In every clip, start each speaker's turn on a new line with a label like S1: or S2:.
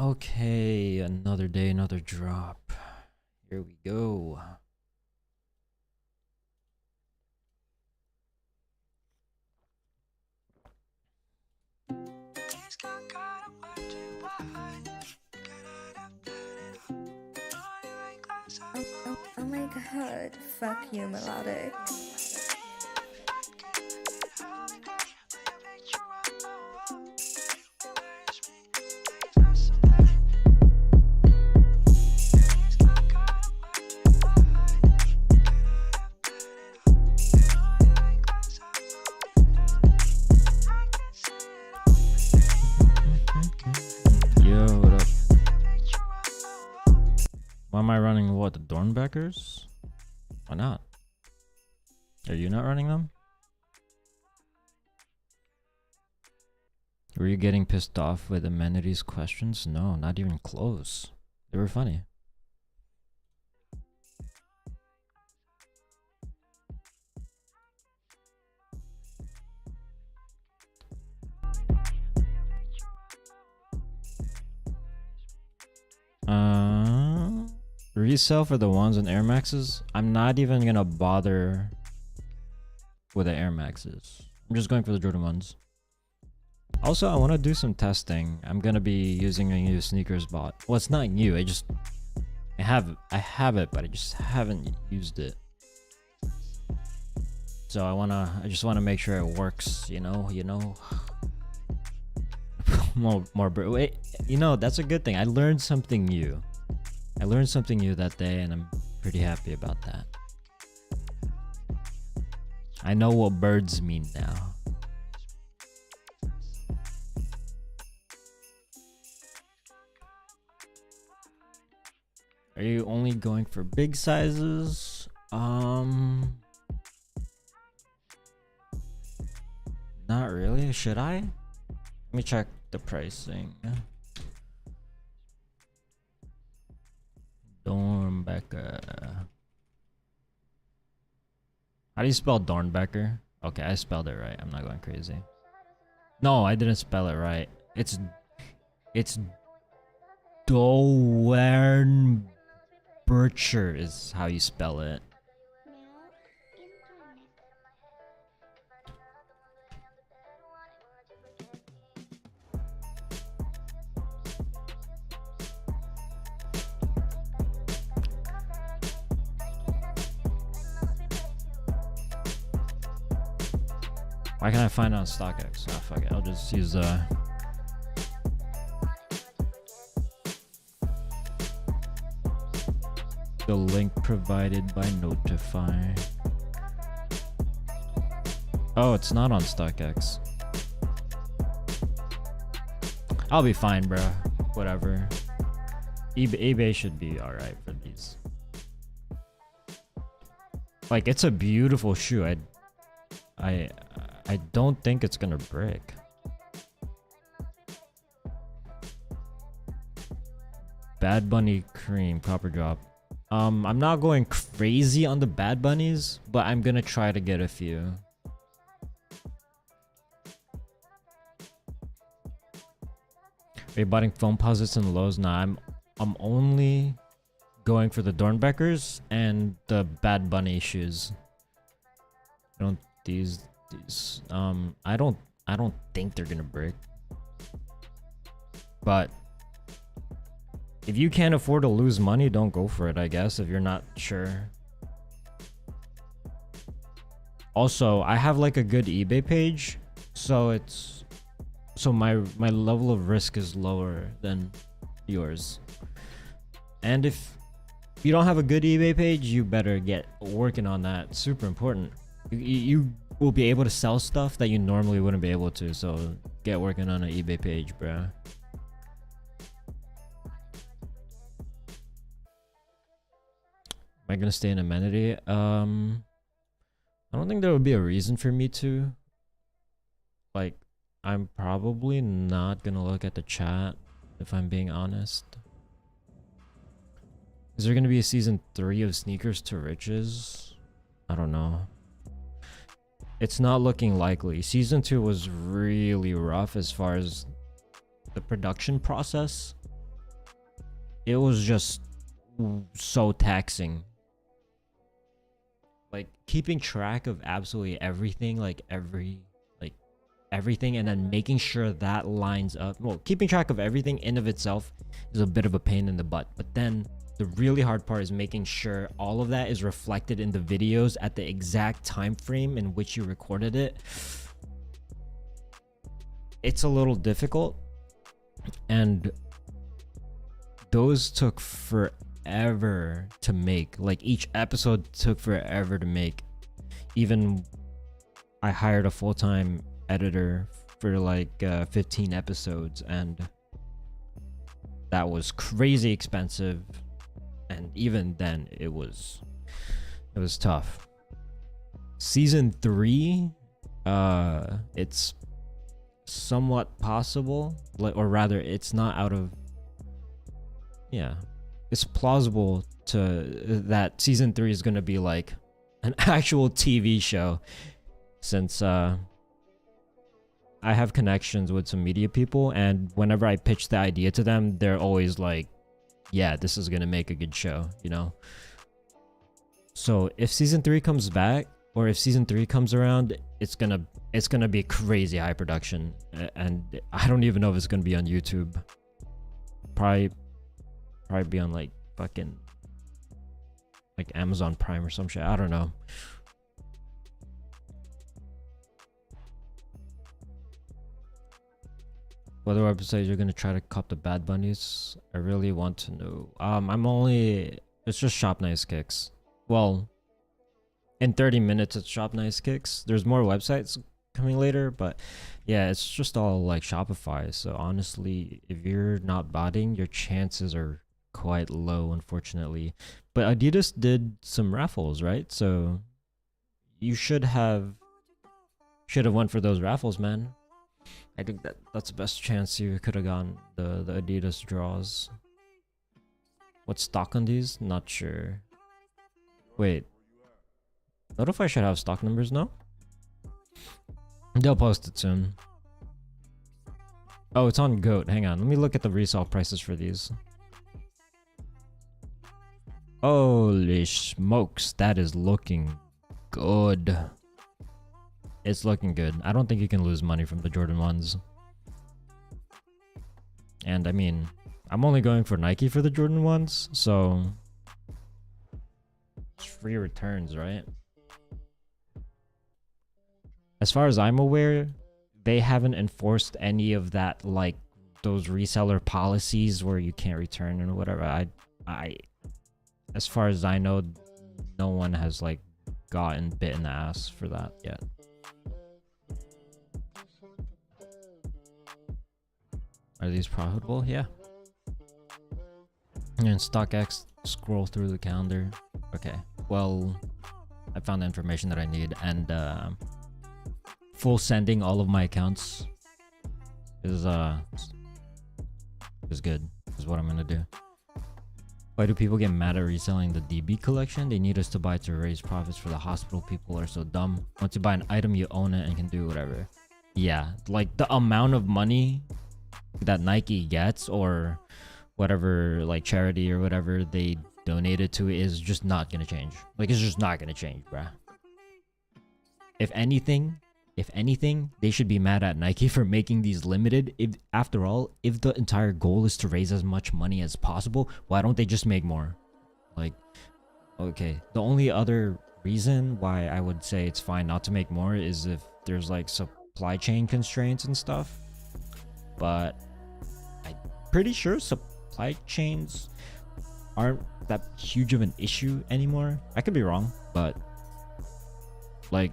S1: Okay, another day, another drop. Here we go.
S2: Oh my god, fuck you, melodic.
S1: Yo, what up? Why am I running what? The Doernbechers? Why not? Are you not running them? Were you getting pissed off with amenities questions? No, not even close. They were funny. Resell for the ones and Air Maxes? I'm not even gonna bother with the Air Maxes. I'm just going for the Jordan ones. Also, I want to do some testing. I'm gonna be using a new sneakers bot. Well, it's not new. I have it, but I just haven't used it. So I just wanna make sure it works. You know. Wait, that's a good thing. I learned something new. That day, and I'm pretty happy about that. I know what birds mean now. Are you only going for big sizes? Not really. Should I? Let me check the pricing. Doernbecher. How do you spell Doernbecher? Okay, I spelled it right. I'm not going crazy. No, I didn't spell it right. It's Doernbecher is how you spell it. Why can't I find it on StockX? Oh, fuck it. I'll just use the link provided by Notify. Oh, it's not on StockX. I'll be fine, bro. Whatever. eBay should be alright for these. Like, it's a beautiful shoe. I don't think it's gonna break. Bad Bunny cream, proper drop. I'm not going crazy on the Bad Bunnies, but I'm gonna try to get a few. Are you buying foam posits and lows? Nah, I'm only going for the Doernbechers and the Bad Bunny shoes. I don't think they're gonna break. But if you can't afford to lose money, don't go for it, I guess, if you're not sure. Also, I have like a good eBay page, so my level of risk is lower than yours. And if you don't have a good eBay page, you better get working on that. Super important. You will be able to sell stuff that you normally wouldn't be able to, so get working on an eBay page, bro. Am I gonna stay in amenity? I don't think there would be a reason for me to. Like, I'm probably not gonna look at the chat, if I'm being honest. Is there gonna be a season 3 of Sneakers to Riches? I don't know. It's not looking likely. Season 2 was really rough as far as the production process. it was just so taxing. Like keeping track of absolutely everything, like everything, and then making sure that lines up. Well, keeping track of everything in of itself is a bit of a pain in the butt, but then the really hard part is making sure all of that is reflected in the videos at the exact time frame in which you recorded it. It's a little difficult, and those took forever to make. Like each episode took forever to make. Even I hired a full-time editor for like 15 episodes, and that was crazy expensive, and even then it was tough. Season 3, it's somewhat possible, or rather it's not out of, yeah, it's plausible that season 3 is going to be like an actual TV show, since I have connections with some media people, and whenever I pitch the idea to them, they're always like, yeah, this is gonna make a good show, you know? So if season 3 comes back, or if season 3 comes around, it's gonna be crazy high production, and I don't even know if it's gonna be on YouTube. Probably be on like fucking like Amazon Prime or some shit. I don't know. Whether websites you're gonna try to cop the Bad Bunnies, I really want to know. It's just Shop Nice Kicks. Well, in 30 minutes it's Shop Nice Kicks. There's more websites coming later, but yeah, it's just all like Shopify. So honestly, if you're not botting, your chances are quite low, unfortunately. But Adidas did some raffles, right? So you should have went for those raffles, man. I think that's the best chance you could have gotten the Adidas draws. What's stock on these? Not sure. Wait. Notify should have stock numbers, no? They'll post it soon. Oh, it's on GOAT. Hang on. Let me look at the resale prices for these. Holy smokes. That is looking good. It's looking good. I don't think you can lose money from the Jordan 1s. And I mean, I'm only going for Nike for the Jordan 1s, so it's free returns, right? As far as I'm aware, they haven't enforced any of that, like those reseller policies where you can't return and whatever. I as far as I know, no one has like gotten bit in the ass for that yet. Are these profitable? Yeah. And StockX, scroll through the calendar. Okay. Well, I found the information that I need, and full sending all of my accounts is good. Is what I'm gonna do. Why do people get mad at reselling the DB collection? They need us to buy to raise profits for the hospital. People are so dumb. Once you buy an item, you own it and can do whatever. Yeah, like the amount of money that Nike gets, or whatever, like charity or whatever they donated to, is just not gonna change. Like, it's just not gonna change, bruh. If anything, they should be mad at Nike for making these limited. If, after all, if the entire goal is to raise as much money as possible, why don't they just make more? Like, okay, the only other reason why I would say it's fine not to make more is if there's like supply chain constraints and stuff. But I'm pretty sure supply chains aren't that huge of an issue anymore. I could be wrong, but like,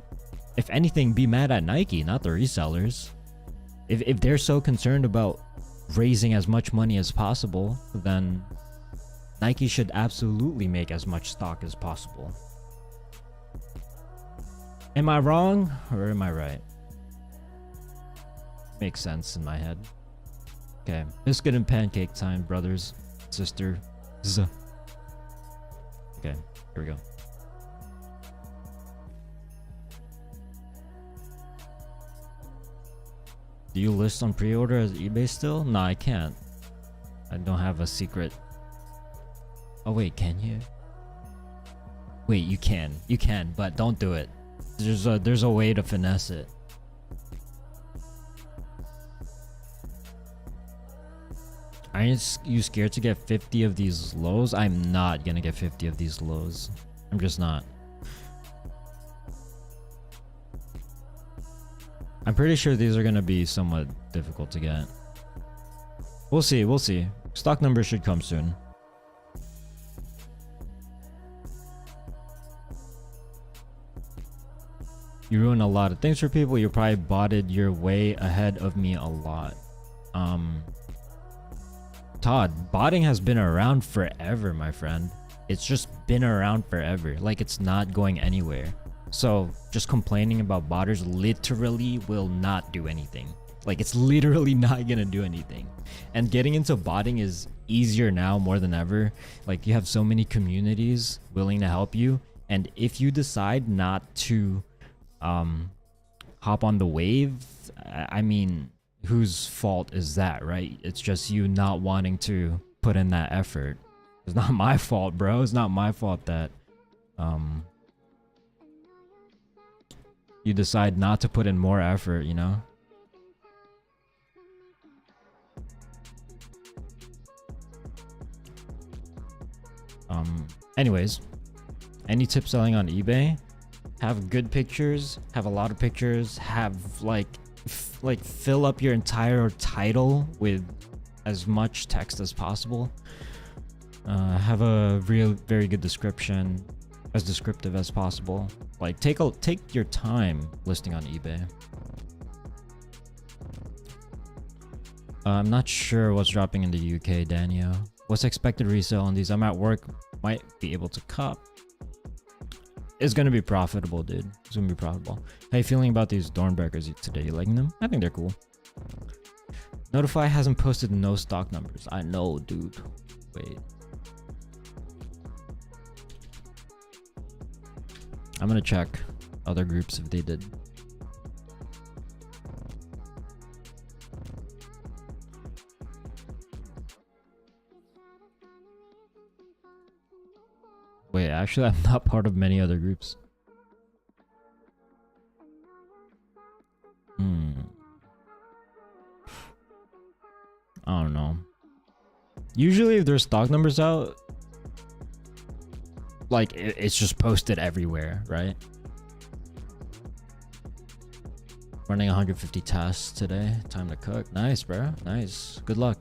S1: if anything, be mad at Nike, not the resellers. If they're so concerned about raising as much money as possible, then Nike should absolutely make as much stock as possible. Am I wrong or am I right? Makes sense in my head. Okay, biscuit and pancake time, brothers, sisters. Okay, here we go. Do you list on pre-order as eBay still? No, I can't. I don't have a secret Oh wait, can you? Wait, you can, but don't do it. There's a way to finesse it. Aren't you scared to get 50 of these lows? I'm not gonna get 50 of these lows. I'm just not. I'm pretty sure these are gonna be somewhat difficult to get. We'll see, we'll see. Stock numbers should come soon. You ruin a lot of things for people. You probably botted your way ahead of me a lot. Todd, botting has been around forever, my friend. It's just been around forever. Like, it's not going anywhere. So just complaining about botters literally will not do anything. Like, it's literally not gonna do anything. And getting into botting is easier now more than ever. Like, you have so many communities willing to help you, and if you decide not to hop on the wave, I mean, whose fault is that, right? It's just you not wanting to put in that effort. It's not my fault, bro. It's not my fault that you decide not to put in more effort, you know? Anyways, any tip selling on eBay? Have good pictures, have a lot of pictures, have like fill up your entire title with as much text as possible. Have a very good description, as descriptive as possible. Like, take your time listing on eBay. I'm not sure what's dropping in the UK, Daniel. What's expected resale on these? I'm at work, might be able to cop. It's gonna be profitable, dude. It's gonna be profitable. How you feeling about these Doernbechers today? You liking them? I think they're cool. Notify hasn't posted no stock numbers. I know, dude. Wait. I'm gonna check other groups if they did. Wait, actually, I'm not part of many other groups. I don't know. Usually, if there's stock numbers out, like, it's just posted everywhere, right? Running 150 tasks today. Time to cook. Nice, bro. Nice. Good luck.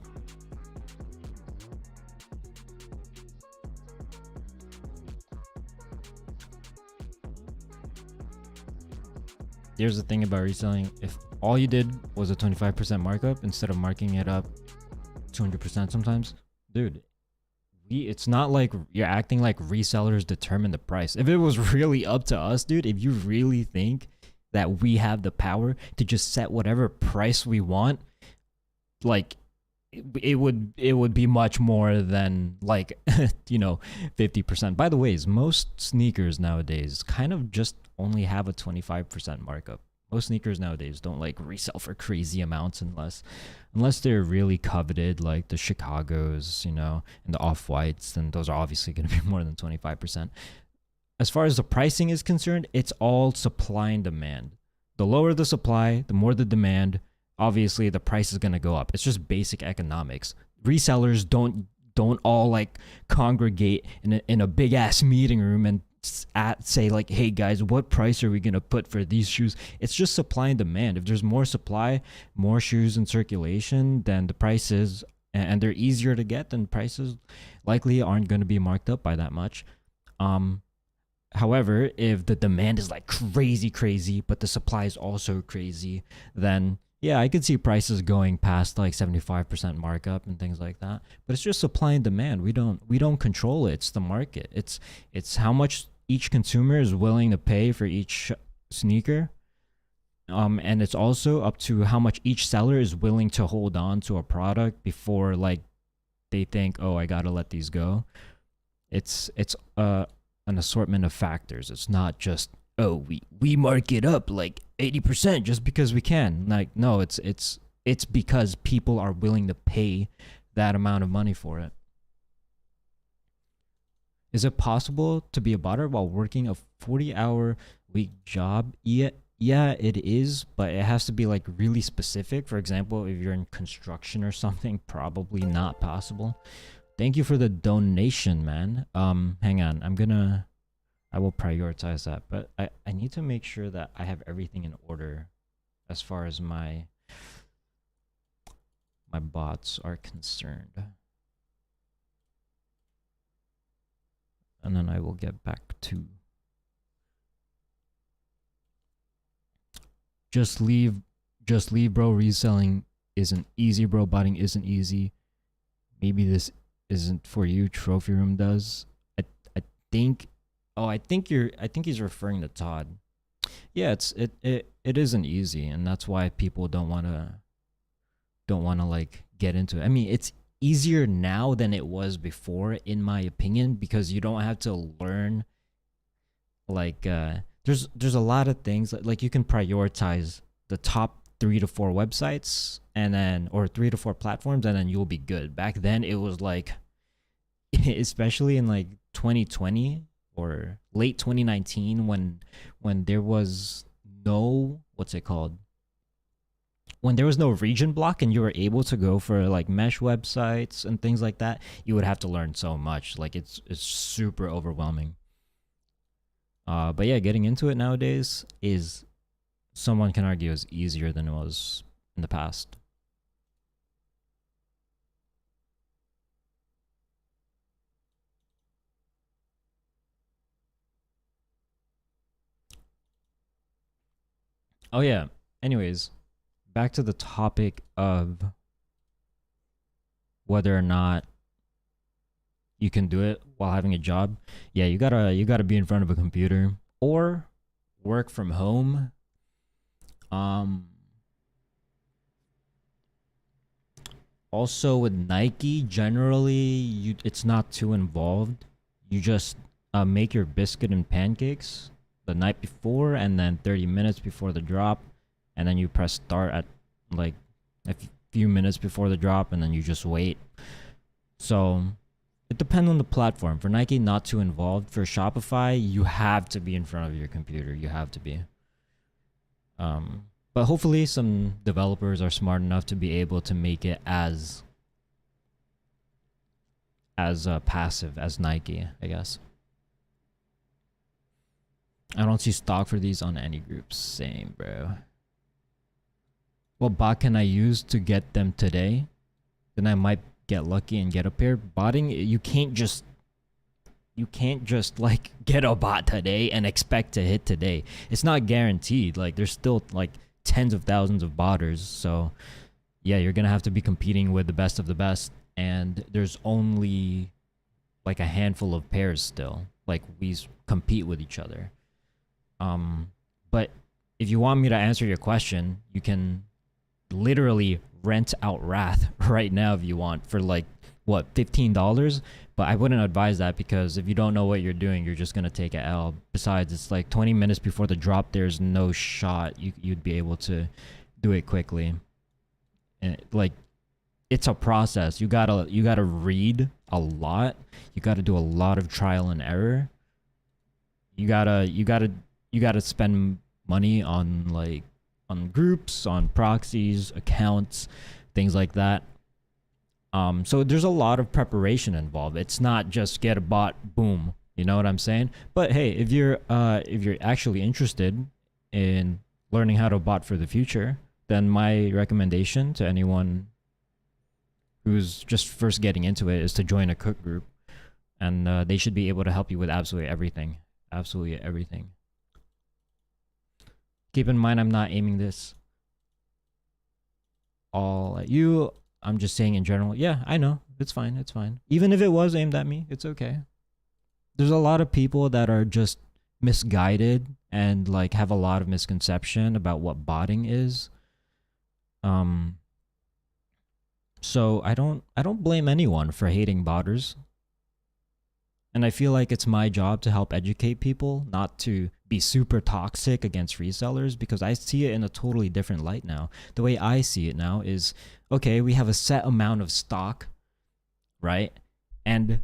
S1: Here's the thing about reselling. If all you did was a 25% markup instead of marking it up 200% sometimes, dude, it's not like you're acting like resellers determine the price. If it was really up to us, dude, if you really think that we have the power to just set whatever price we want, like, it would be much more than, like, you know, 50%. By the way, most sneakers nowadays kind of just only have a 25% markup. Most sneakers nowadays don't like resell for crazy amounts unless they're really coveted, like the Chicagos, you know, and the Off-Whites, then those are obviously going to be more than 25%. As far as the pricing is concerned, it's all supply and demand. The lower the supply, the more the demand, obviously the price is going to go up. It's just basic economics. Resellers don't all like congregate in a big ass meeting room and say like, hey guys, what price are we going to put for these shoes? It's just supply and demand. If there's more supply, more shoes in circulation, then the prices, and they're easier to get, then prices likely aren't going to be marked up by that much. However, if the demand is like crazy, but the supply is also crazy, then yeah, I could see prices going past like 75% markup and things like that. But it's just supply and demand. We don't control it. It's the market. It's how much each consumer is willing to pay for each sneaker. And it's also up to how much each seller is willing to hold on to a product before like they think, oh, I gotta let these go. It's an assortment of factors. It's not just, oh, we mark it up like 80% just because we can. Like, no, it's because people are willing to pay that amount of money for it. Is it possible to be a botter while working a 40-hour week job? Yeah, it is, but it has to be like really specific. For example, if you're in construction or something, probably not possible. Thank you for the donation, man. Hang on. I will prioritize that, but I need to make sure that I have everything in order as far as my bots are concerned. And then I will get back to just leave, bro. Reselling isn't easy, bro. Botting isn't easy. Maybe this isn't for you. Trophy room does. I think. Oh, I think he's referring to Todd. Yeah, it isn't easy, and that's why people don't wanna like get into it. I mean, it's easier now than it was before, in my opinion, because you don't have to learn like there's a lot of things like you can prioritize the top 3 to 4 websites and then, or 3 to 4 platforms, and then you'll be good. Back then it was like especially in like 2020 or late 2019 when there was no, what's it called, when there was no region block and you were able to go for like mesh websites and things like that, you would have to learn so much. Like it's super overwhelming. But yeah, getting into it nowadays is, someone can argue, is easier than it was in the past. Oh yeah. Anyways, back to the topic of whether or not you can do it while having a job. Yeah, you gotta be in front of a computer or work from home. Also with Nike, generally it's not too involved. You just make your biscuit and pancakes the night before, and then 30 minutes before the drop, and then you press start at like a few minutes before the drop, and then you just wait. So it depends on the platform. For Nike, not too involved. For Shopify, you have to be in front of your computer. You have to be. But hopefully some developers are smart enough to be able to make it as passive as Nike, I guess. I don't see stock for these on any groups. Same, bro. What bot can I use to get them today? Then I might get lucky and get a pair. Botting, you can't just like get a bot today and expect to hit today. It's not guaranteed. Like there's still like tens of thousands of botters. So yeah, you're gonna have to be competing with the best of the best, and there's only like a handful of pairs still. Like we compete with each other. But if you want me to answer your question, you can literally rent out Wrath right now if you want for like what, $15. But I wouldn't advise that, because if you don't know what you're doing, you're just gonna take an L. Besides, it's like 20 minutes before the drop. There's no shot you'd be able to do it quickly. And like, it's a process. You gotta read a lot. You gotta do a lot of trial and error. You gotta spend money on like on groups, on proxies, accounts, things like that. So there's a lot of preparation involved. It's not just get a bot, boom. You know what I'm saying? But hey, if you're actually interested in learning how to bot for the future, then my recommendation to anyone who's just first getting into it is to join a cook group, and they should be able to help you with absolutely everything. Absolutely everything. Keep in mind, I'm not aiming this all at you. I'm just saying in general. Yeah, I know. It's fine. It's fine. Even if it was aimed at me, it's okay. There's a lot of people that are just misguided and like have a lot of misconception about what botting is. So I don't blame anyone for hating botters. And I feel like it's my job to help educate people, not to be super toxic against resellers, because I see it in a totally different light now. The way I see it now is, okay, we have a set amount of stock, right? And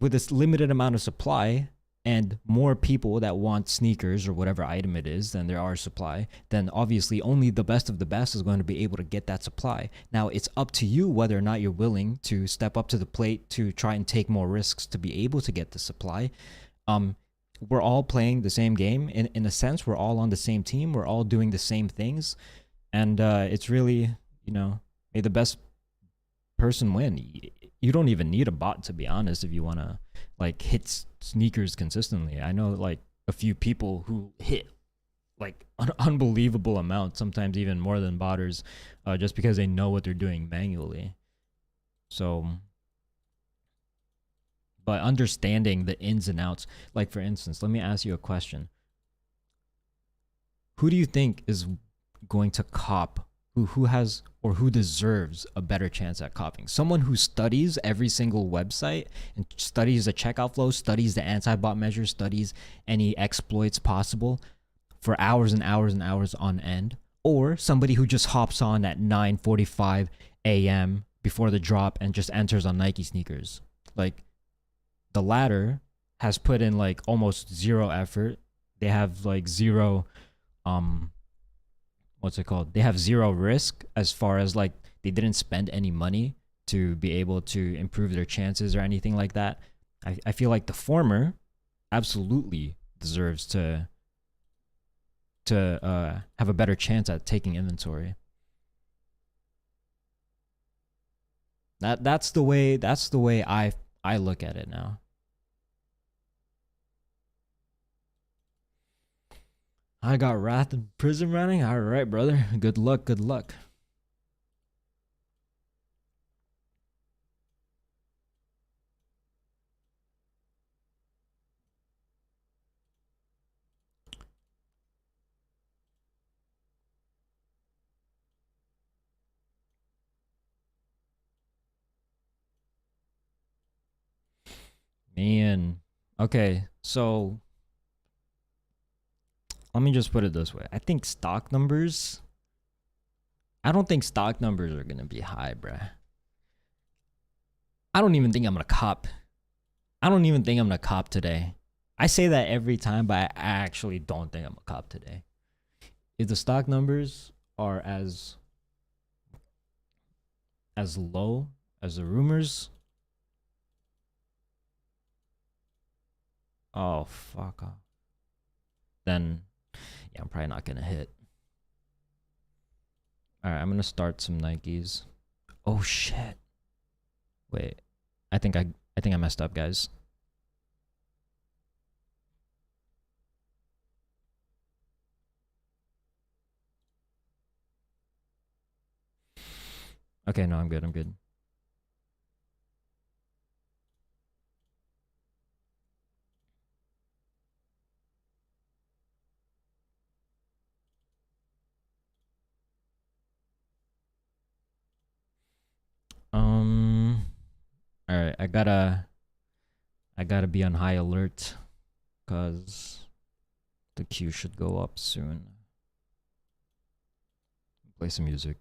S1: with this limited amount of supply and more people that want sneakers or whatever item it is than there are supply, then obviously only the best of the best is going to be able to get that supply. Now it's up to you whether or not you're willing to step up to the plate to try and take more risks to be able to get the supply. We're all playing the same game. In a sense, we're all on the same team. We're all doing the same things. And it's really, may the best person win. You don't even need a bot, to be honest, if you want to like hit sneakers consistently. I know like a few people who hit like an unbelievable amount, sometimes even more than botters, just because they know what they're doing manually. So, but understanding the ins and outs, like for instance, let me ask you a question. Who do you think is going to cop? Who has or who deserves a better chance at copying? Someone who studies every single website and studies the checkout flow, studies the anti-bot measures, studies any exploits possible for hours and hours and hours on end, or somebody who just hops on at 9:45 a.m. before the drop and just enters on Nike sneakers. Like, the latter has put in like almost zero effort. They have like zero they have zero risk as far as like they didn't spend any money to be able to improve their chances or anything like that. I feel like the former absolutely deserves to have a better chance at taking inventory. That's the way I look at it now. I got Wrath and Prison running. All right, brother. Good luck. Good luck. Man. Okay, so let me just put it this way. I don't think stock numbers are going to be high, bruh. I don't even think I'm going to cop today. I say that every time, but I actually don't think I'm going to cop today. If the stock numbers are as low as the rumors, oh, fuck off. Then yeah, I'm probably not gonna hit. All right, I'm gonna start some Nikes. Oh shit! Wait, I think I messed up, guys. Okay, no, I'm good. I'm good. All right, I gotta be on high alert, cause the queue should go up soon. Play some music.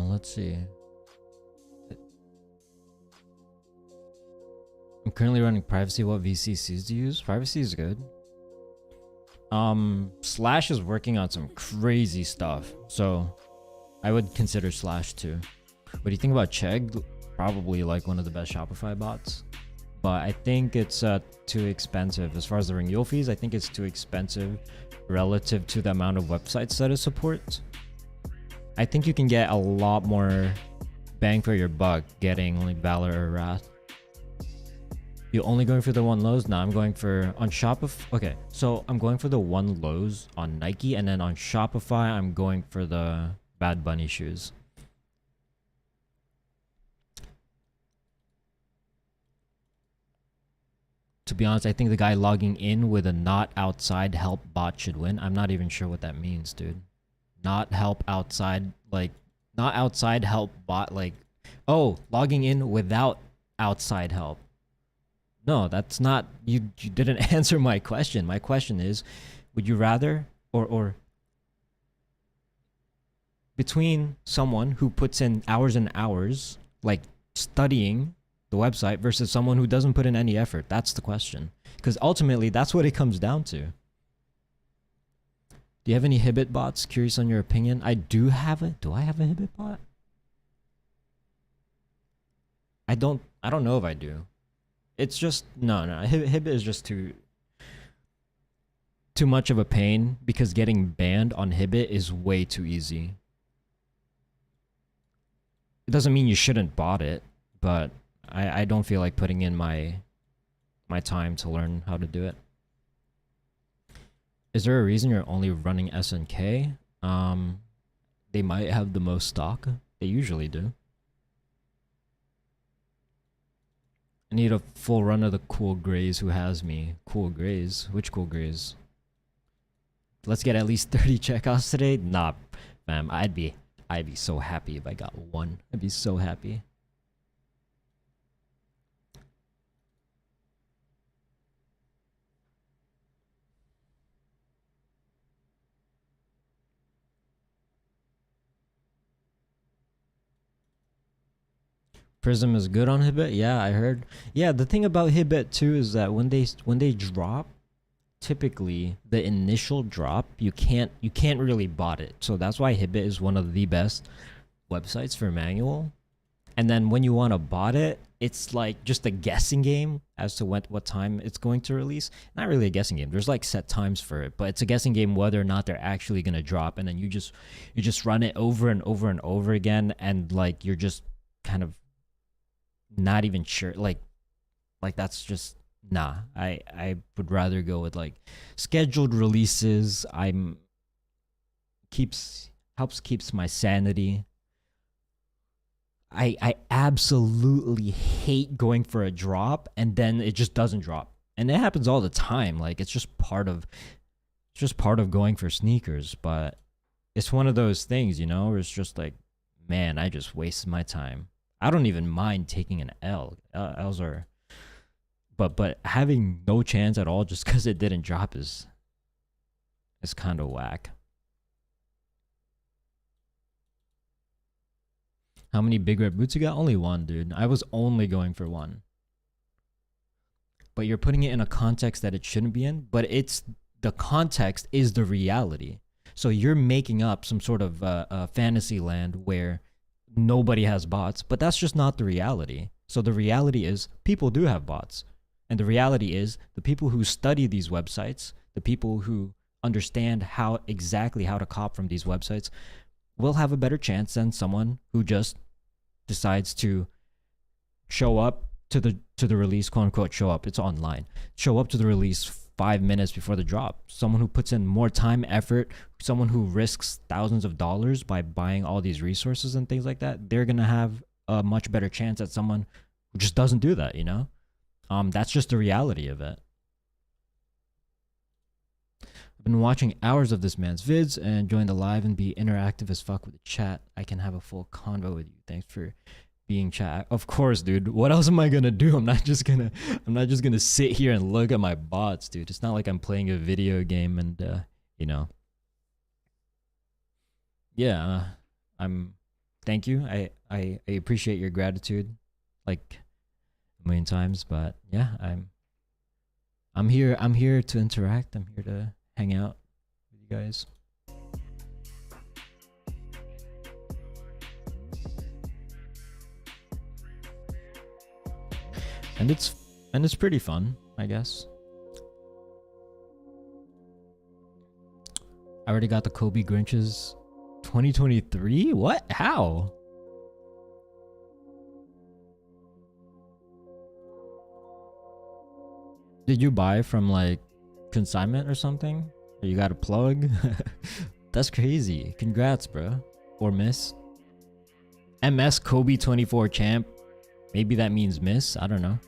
S1: Let's see. I'm currently running privacy. What VCCs do you use? Privacy is good. Slash is working on some crazy stuff, so I would consider Slash too. What do you think about Chegg? Probably like one of the best Shopify bots, but I think it's too expensive. As far as the renewal fees, I think it's too expensive relative to the amount of websites that it supports. I think you can get a lot more bang for your buck getting like Valor or Wrath. You only going for the one lows? No, I'm going for on Shopify. Okay, so I'm going for the one lows on Nike, and then on Shopify, I'm going for the Bad Bunny shoes. To be honest, I think the guy logging in with a not outside help bot should win. I'm not even sure what that means, dude. Not help outside, like Not outside help bot, like, oh, logging in without outside help. No, that's not, you didn't answer my question. My question is, would you rather, or between someone who puts in hours and hours, like studying the website, versus someone who doesn't put in any effort? That's the question. Because ultimately, that's what it comes down to. Do you have any Hibbit bots? Curious on your opinion. I do have it. Do I have a Hibbit bot? I don't know if I do. It's just, no. Hibbit is just too much of a pain, because getting banned on Hibbit is way too easy. It doesn't mean you shouldn't bot it, but I don't feel like putting in my time to learn how to do it. Is there a reason you're only running SNK? They might have the most stock. They usually do. I need a full run of the cool grays. Who has me? Cool grays? Which cool grays? Let's get at least 30 checkouts today. Nah, fam. I'd be so happy if I got one. I'd be so happy. Prism is good on Hibbit. Yeah, I heard. Yeah, the thing about Hibbit too is that when they drop, typically the initial drop, you can't really bot it. So that's why Hibbit is one of the best websites for manual. And then when you want to bot it, it's like just a guessing game as to what time it's going to release. Not really a guessing game. There's like set times for it, but it's a guessing game whether or not they're actually going to drop. And then you just run it over and over and over again, and like you're just kind of not even sure. Like that's just, nah. I would rather go with like scheduled releases. Helps keeps my sanity. I absolutely hate going for a drop and then it just doesn't drop. And it happens all the time. Like it's just part of going for sneakers. But it's one of those things, you know, where it's just like, man, I just wasted my time. I don't even mind taking an L. L's are, but having no chance at all just because it didn't drop is kind of whack. How many big red boots you got? Only one, dude. I was only going for one. But you're putting it in a context that it shouldn't be in. But the context is the reality. So you're making up some sort of fantasy land where nobody has bots, but that's just not the reality. So the reality is people do have bots. And the reality is the people who study these websites, the people who understand exactly how to cop from these websites, will have a better chance than someone who just decides to show up to the release, quote unquote show up. It's online. Show up to the release 5 minutes before the drop. Someone who puts in more time, effort, someone who risks thousands of dollars by buying all these resources and things like that, they're gonna have a much better chance at someone who just doesn't do that, you know? That's just the reality of it. I've been watching hours of this man's vids and join the live and be interactive as fuck with the chat. I can have a full convo with you. Thanks for being chat. Of course, dude. What else am I gonna do? I'm not just gonna sit here and look at my bots, dude. It's not like I'm playing a video game and you know. Yeah, thank you. I appreciate your gratitude like a million times, but yeah, I'm here to interact. I'm here to hang out with you guys. And it's pretty fun, I guess. I already got the Kobe Grinches 2023? What? How? Did you buy from like consignment or something? Or you got a plug? That's crazy. Congrats, bro. Or miss. MS Kobe 24 champ. Maybe that means miss. I don't know.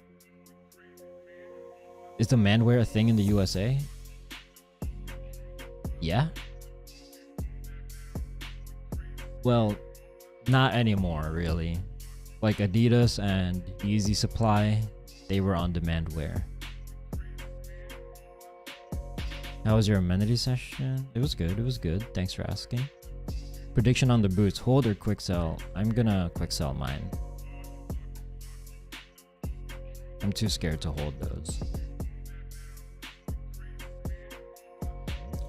S1: Is the manwear a thing in the USA? Yeah. Well, Not anymore, really. Like Adidas and Yeezy Supply, they were on-demand wear. How was your amenity session? It was good, it was good. Thanks for asking. Prediction on the boots, hold or quick sell? I'm gonna quick sell mine. I'm too scared to hold those.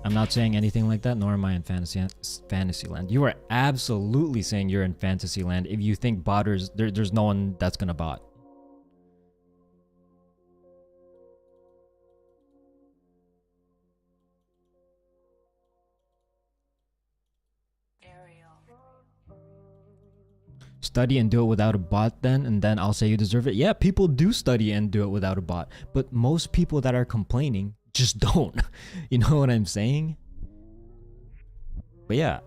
S1: I'm not saying anything like that, nor am I in Fantasyland. You are absolutely saying you're in Fantasyland if you think botters, there's no one that's gonna bot. Study and do it without a bot then, and then I'll say you deserve it. Yeah, people do study and do it without a bot, but most people that are complaining just don't. You know what I'm saying? But yeah,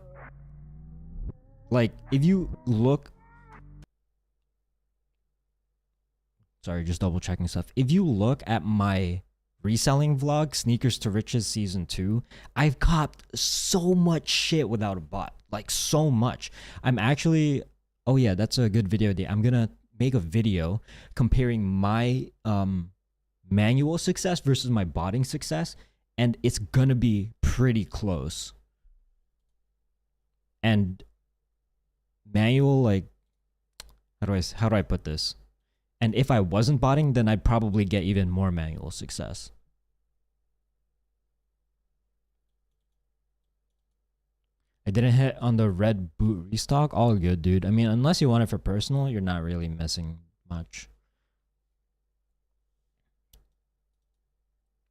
S1: like if you look, sorry, just double checking stuff. If you look at my reselling vlog, Sneakers to Riches season 2, I've copped so much shit without a bot, like so much. I'm actually, oh yeah, that's a good video idea. I'm gonna make a video comparing my manual success versus my botting success, and it's gonna be pretty close. And manual, like, how do I put this? And if I wasn't botting, then I'd probably get even more manual success. I didn't hit on the red boot restock. All good, dude. I mean, unless you want it for personal, you're not really missing much.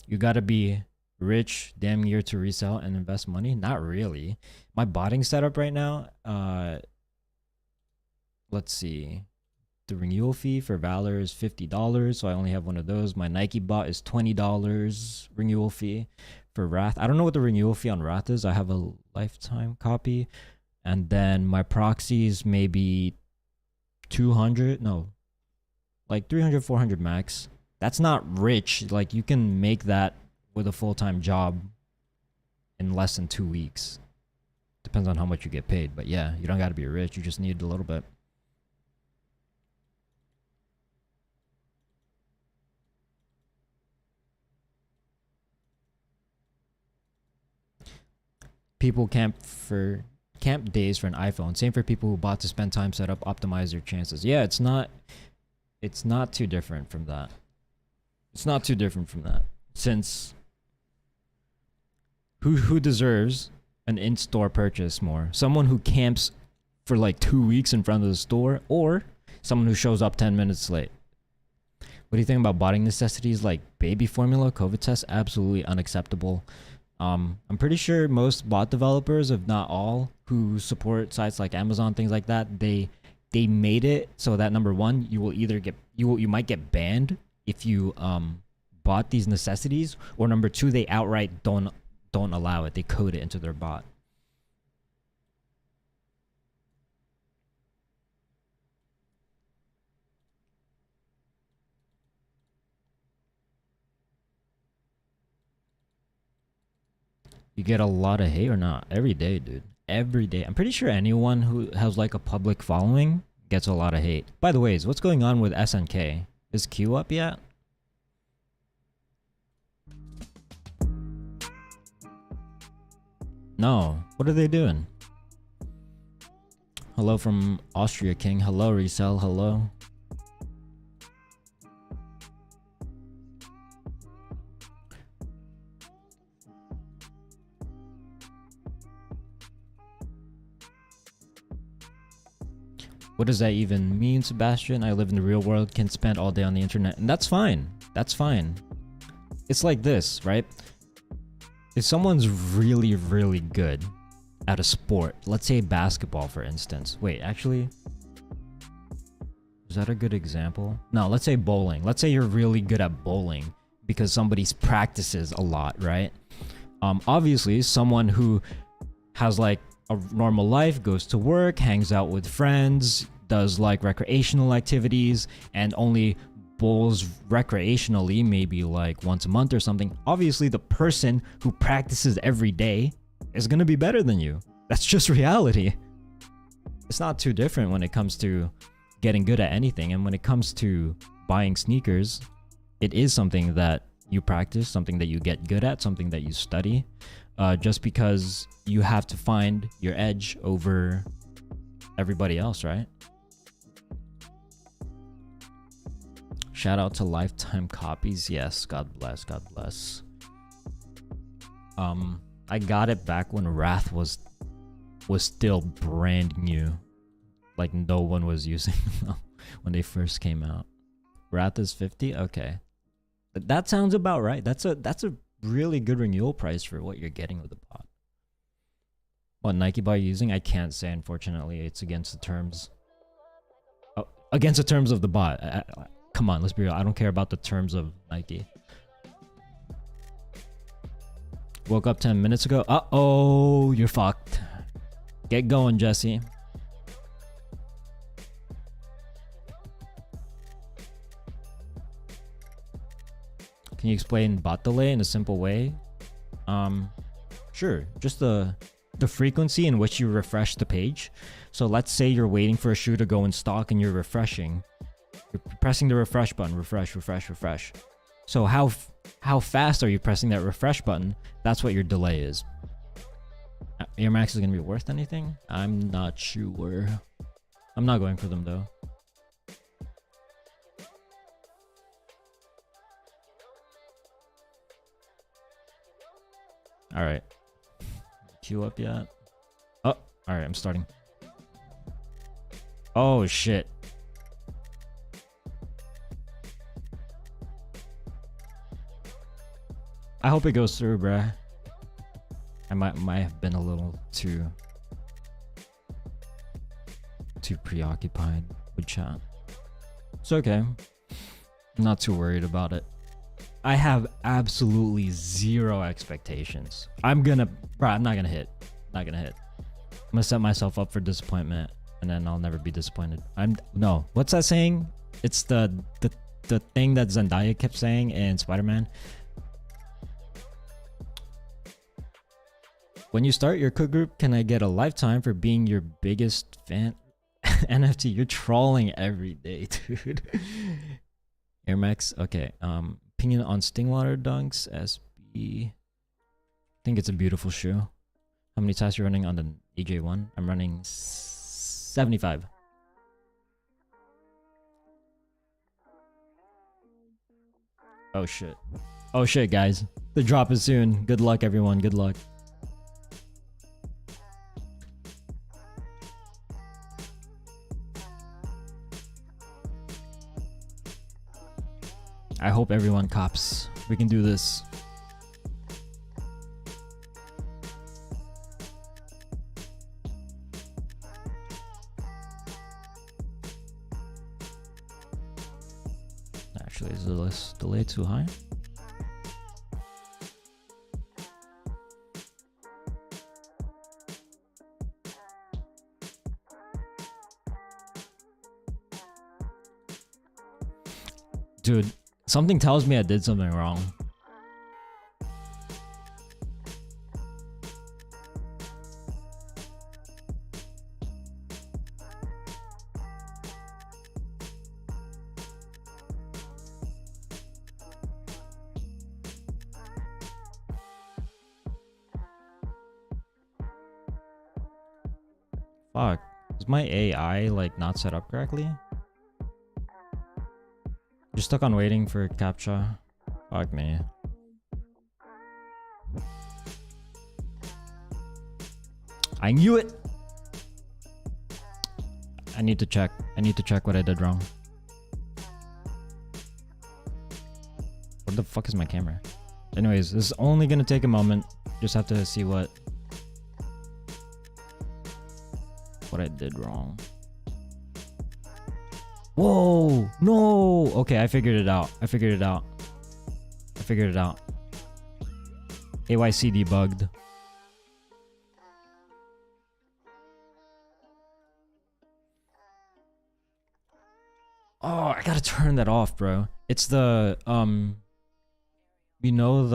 S1: You gotta be rich damn near to resell and invest money. Not really. My botting setup right now, let's see. The renewal fee for Valor is $50, so I only have one of those. My Nike bot is $20 renewal fee. For Wrath, I don't know what the renewal fee on Wrath is. I have a lifetime copy. And then my proxies maybe 200, no, like 300, 400 max. That's not rich. Like, you can make that with a full-time job in less than 2 weeks. Depends on how much you get paid. But yeah, you don't got to be rich. You just need a little bit. People camp days for an iPhone. Same for people who bought to spend time set up, optimize their chances. Yeah, it's not too different from that. It's not too different from that. Since who deserves an in-store purchase more? Someone who camps for like 2 weeks in front of the store, or someone who shows up 10 minutes late? What do you think about botting necessities like baby formula, COVID tests? Absolutely unacceptable. I'm pretty sure most bot developers, if not all, who support sites like Amazon, things like that, they made it so that number one, you will either get you might get banned if you bought these necessities, or number two, they outright don't allow it. They code it into their bot. You get a lot of hate or not? Every day, dude. Every day. I'm pretty sure anyone who has like a public following gets a lot of hate. By the way, what's going on with SNK? Is Q up yet? No. What are they doing? Hello from Austria King. Hello, Resell. Hello. What does that even mean, Sebastian? I live in the real world, can spend all day on the internet. And that's fine. That's fine. It's like this, right? If someone's really, really good at a sport, let's say basketball, for instance. Wait, actually, is that a good example? No, let's say bowling. Let's say you're really good at bowling because somebody's practices a lot, right? Obviously, someone who has like a normal life, goes to work, hangs out with friends, does like recreational activities, and only bowls recreationally, maybe like once a month or something. Obviously, the person who practices every day is gonna be better than you. That's just reality. it's not too different when it comes to getting good at anything. And when it comes to buying sneakers, it is something that you practice, something that you get good at, something that you study, just because you have to find your edge over everybody else, right? Shout out to lifetime copies. Yes, God bless, God bless. I got it back when Wrath was still brand new. Like no one was using them when they first came out. Wrath is 50? Okay. But that sounds about right. That's a really good renewal price for what you're getting with the bot. What Nike bot you're using? I can't say, unfortunately. It's against the terms. Oh, against the terms of the bot. Come on, let's be real. I don't care about the terms of Nike. Woke up 10 minutes ago. Uh-oh, you're fucked. Get going, Jesse. Can you explain bot delay in a simple way? Sure. Just the frequency in which you refresh the page. So let's say you're waiting for a shoe to go in stock and you're refreshing. You're pressing the refresh button. Refresh, refresh, refresh. So how fast are you pressing that refresh button? That's what your delay is. Air Max is going to be worth anything? I'm not sure. I'm not going for them though. All right. Queue up yet? Oh, all right. I'm starting. Oh shit. I hope it goes through, bruh. I might have been a little too preoccupied with chat. It's okay. I'm not too worried about it. I have absolutely zero expectations. I'm not gonna hit. Not gonna hit. I'm gonna set myself up for disappointment, and then I'll never be disappointed. No. What's that saying? It's the thing that Zendaya kept saying in Spider-Man. When you start your cook group, can I get a lifetime for being your biggest fan? NFT, you're trolling every day, dude. Air Max, okay. Opinion on Stingwater Dunks SB. I think it's a beautiful shoe. How many tests are you running on the AJ1? I'm running 75. Oh shit. Oh shit, guys. The drop is soon. Good luck, everyone. Good luck. I hope everyone cops. We can do this. Actually, is the delay too high? Dude. Something tells me I did something wrong. Fuck. Is my AI like not set up correctly? You're stuck on waiting for CAPTCHA. Fuck me. I knew it! I need to check. I need to check what I did wrong. Where the fuck is my camera? Anyways, this is only gonna take a moment. Just have to see what I did wrong. Whoa, no. Okay, I figured it out. I figured it out. AYCD bugged. Oh, I gotta turn that off, bro. It's the you know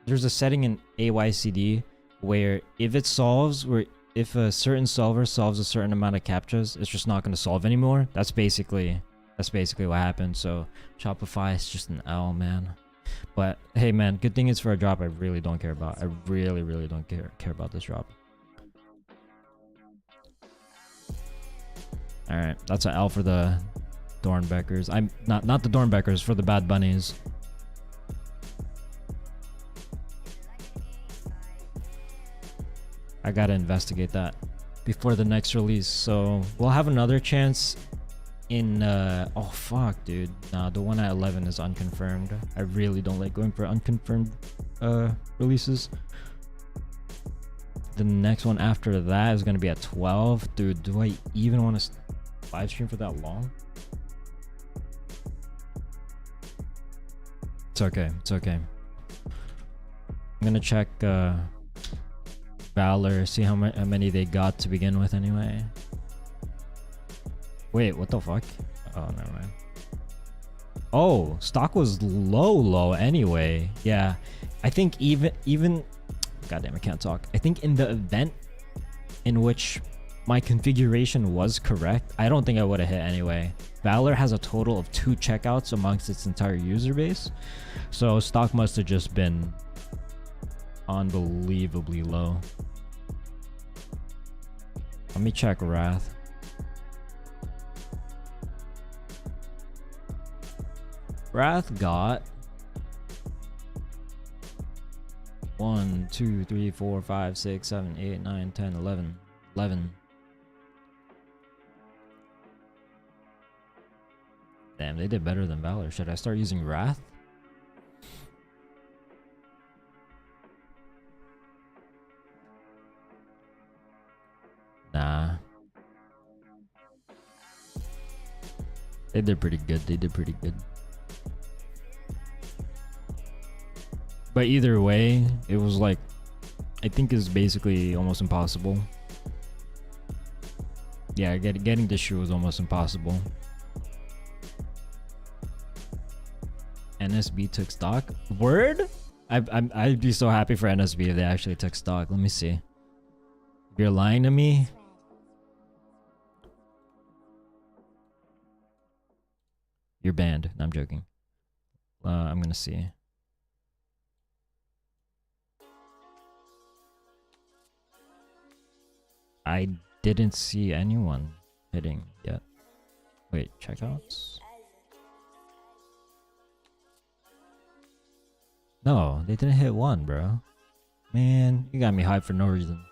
S1: there's a setting in AYCD where if it solves, where if a certain solver solves a certain amount of captchas, it's just not going to solve anymore. That's basically what happened. So Shopify is just an L, man. But hey, man, good thing it's for a drop I really don't care about. I really don't care about this drop. All right, that's an L for the Doernbechers. I'm not the Doernbechers, for the Bad Bunnies. I gotta investigate that before the next release. So we'll have another chance in oh fuck, dude. Nah, the one at 11 is unconfirmed. I really don't like going for unconfirmed releases. The next one after that is gonna be at 12. Dude, do I even want to live stream for that long? It's okay, it's okay. I'm gonna check Valor, see how many they got to begin with anyway. Wait, what the fuck? Oh, never mind. Oh, stock was low anyway. Yeah, I think even goddamn, I can't talk. I think in the event in which my configuration was correct, I don't think I would have hit anyway. Valor has a total of 2 checkouts amongst its entire user base, so stock must have just been unbelievably low. Let me check Wrath. Wrath got 1, 2, 3, 4, 5, 6, 7, 8, 9, 10, 11. 11. Damn, they did better than Valor. Should I start using Wrath? Nah. They did pretty good. They did pretty good. But either way, it was like, I think it's basically almost impossible. Yeah, getting this shoe was almost impossible. NSB took stock. Word? I'd be so happy for NSB if they actually took stock. Let me see. If you're lying to me, you're banned. No, I'm joking. I'm gonna see. I didn't see anyone hitting yet. Wait, checkouts? No, they didn't hit one, bro. Man, you got me hyped for no reason.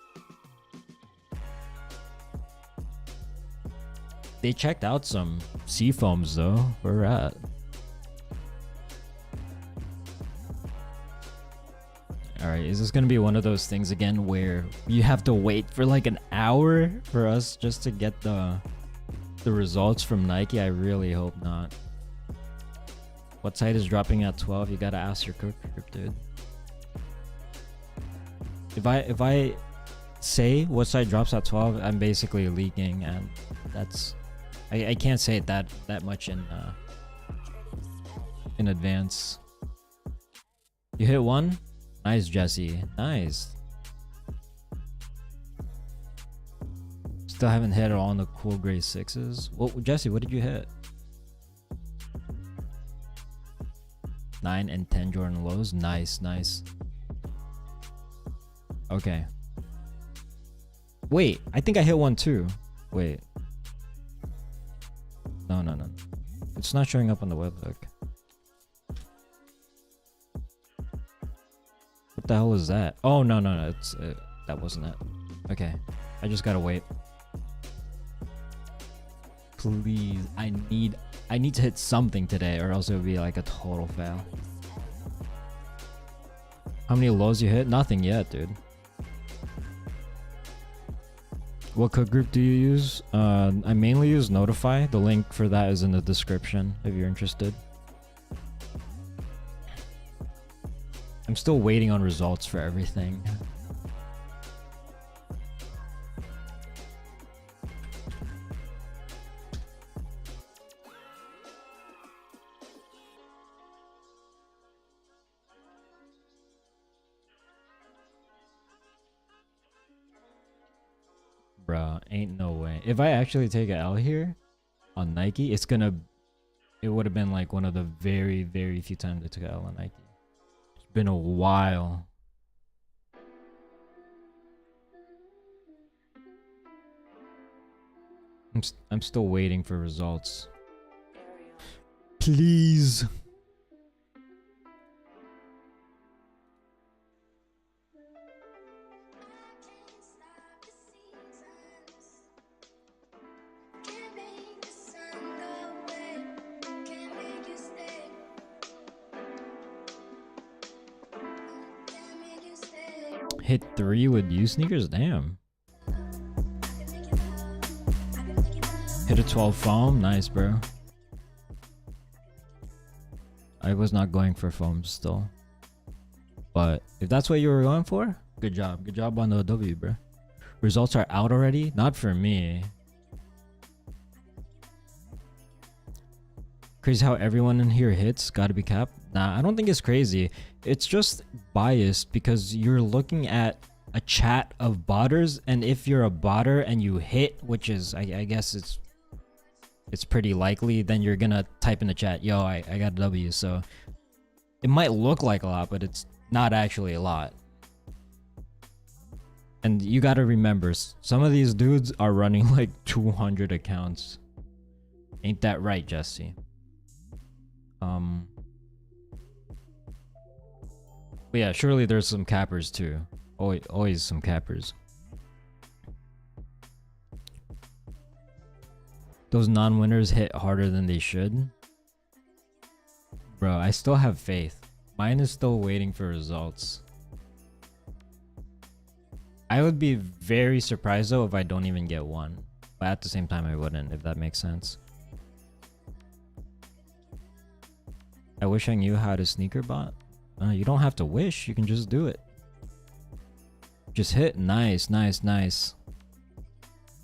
S1: They checked out some Seafoams though. Where we're at. Alright, is this gonna be one of those things again where you have to wait for like an hour for us just to get the results from Nike? I really hope not. What site is dropping at 12? You gotta ask your cook group, dude. If I say what site drops at 12, I'm basically leaking, and that's I can't say it that much in advance. You hit one? Nice, Jesse. Nice. Still haven't hit all on the cool gray 6s. Well, Jesse, what did you hit? 9 and 10 Jordan lows. Nice, nice. Okay. Wait, I think I hit one too. Wait. No. It's not showing up on the webhook. What the hell is that? Oh, no. It's that wasn't it. Okay. I just gotta wait. Please, I need to hit something today, or else it would be like a total fail. How many lows you hit? Nothing yet, dude. What cook group do you use? I mainly use Notify. The link for that is in the description if you're interested. I'm still waiting on results for everything. Bro, ain't no way. If I actually take an L here on Nike, it would have been like one of the very, very few times I took an L on Nike. It's been a while. I'm still waiting for results. Please. Hit 3 with U sneakers? Damn. Hit a 12 foam? Nice, bro. I was not going for foams still. But if that's what you were going for, good job. Good job on the W, bro. Results are out already? Not for me. Crazy how everyone in here hits. Gotta be capped. Nah, I don't think it's crazy. It's just biased because you're looking at a chat of botters, and if you're a botter and you hit, which is, I guess it's pretty likely, then you're gonna type in the chat, yo, I got a W. So it might look like a lot, but it's not actually a lot. And you gotta remember, some of these dudes are running like 200 accounts. Ain't that right, Jesse? But yeah, surely there's some cappers too. Always some cappers. Those non-winners hit harder than they should. Bro, I still have faith. Mine is still waiting for results. I would be very surprised though if I don't even get one. But at the same time I wouldn't, if that makes sense. I wish I knew how to sneaker bot. You don't have to wish, you can just do it. Just hit. Nice, nice, nice.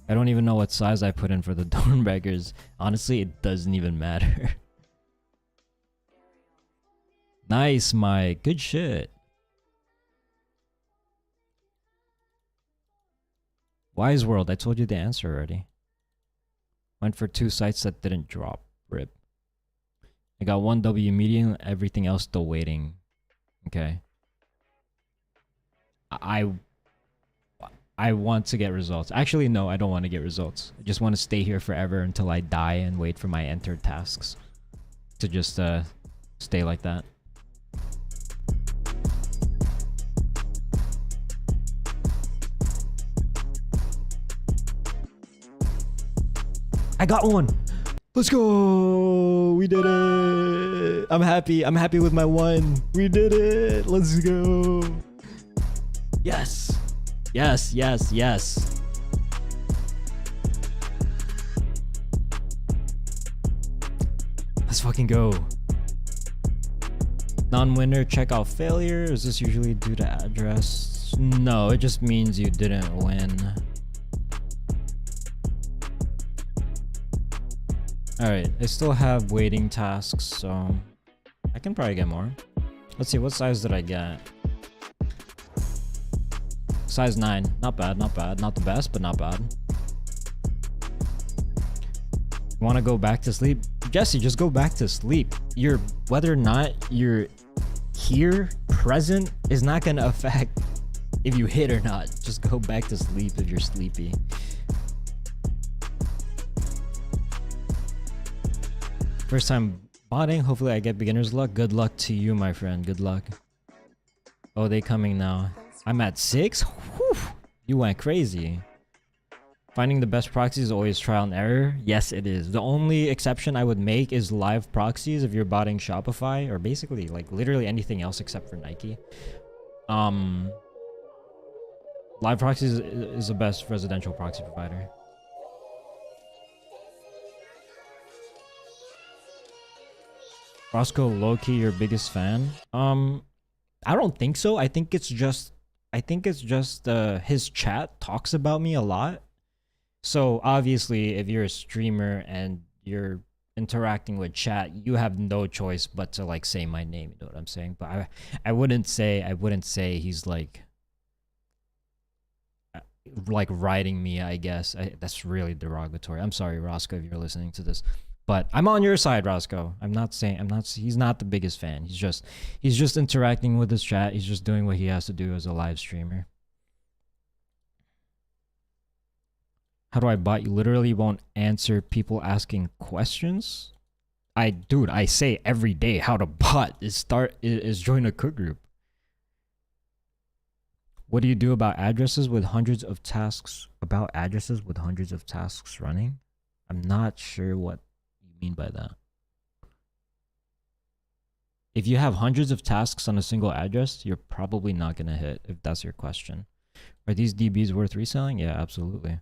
S1: I don't even know what size I put in for the Doernbechers. Honestly, it doesn't even matter. Nice, Mike. Good shit. Wise World, I told you the answer already. Went for 2 sites that didn't drop. Rip. I got 1 W median, everything else still waiting. Okay. I want to get results. Actually, no, I don't want to get results. I just want to stay here forever until I die and wait for my entered tasks to just stay like that. I got one. Let's go. We did it. I'm happy. I'm happy with my 1. We did it. Let's go. Yes. Yes, yes, yes. Let's fucking go. Non-winner checkout failure. Is this usually due to address? No, it just means you didn't win. Alright, I still have waiting tasks, so I can probably get more. Let's see, what size did I get? Size 9. Not bad, not bad. Not the best, but not bad. Want to go back to sleep? Jesse, just go back to sleep. Whether or not you're here, present, is not going to affect if you hit or not. Just go back to sleep if you're sleepy. First time botting. Hopefully I get beginner's luck. Good luck to you, my friend. Good luck. Oh, they coming now. I'm at 6? Whew. You went crazy. Finding the best proxies is always trial and error. Yes, it is. The only exception I would make is live proxies if you're botting Shopify, or basically like literally anything else except for Nike. Live proxies is the best residential proxy provider. Roscoe, low-key your biggest fan? I don't think so. I think it's just his chat talks about me a lot. So obviously if you're a streamer and you're interacting with chat, you have no choice but to like say my name, you know what I'm saying? But I wouldn't say he's like like riding me, I guess. That's really derogatory. I'm sorry, Roscoe, if you're listening to this. But I'm on your side, Roscoe. He's not the biggest fan. He's just interacting with his chat. He's just doing what he has to do as a live streamer. How do I bot? You literally won't answer people asking questions? Dude, I say every day how to bot is join a cook group. What do you do about addresses with hundreds of tasks? About addresses with hundreds of tasks running? I'm not sure what you mean by that. If you have hundreds of tasks on a single address, you're probably not going to hit, if that's your question. Are these DBs worth reselling? Yeah, absolutely.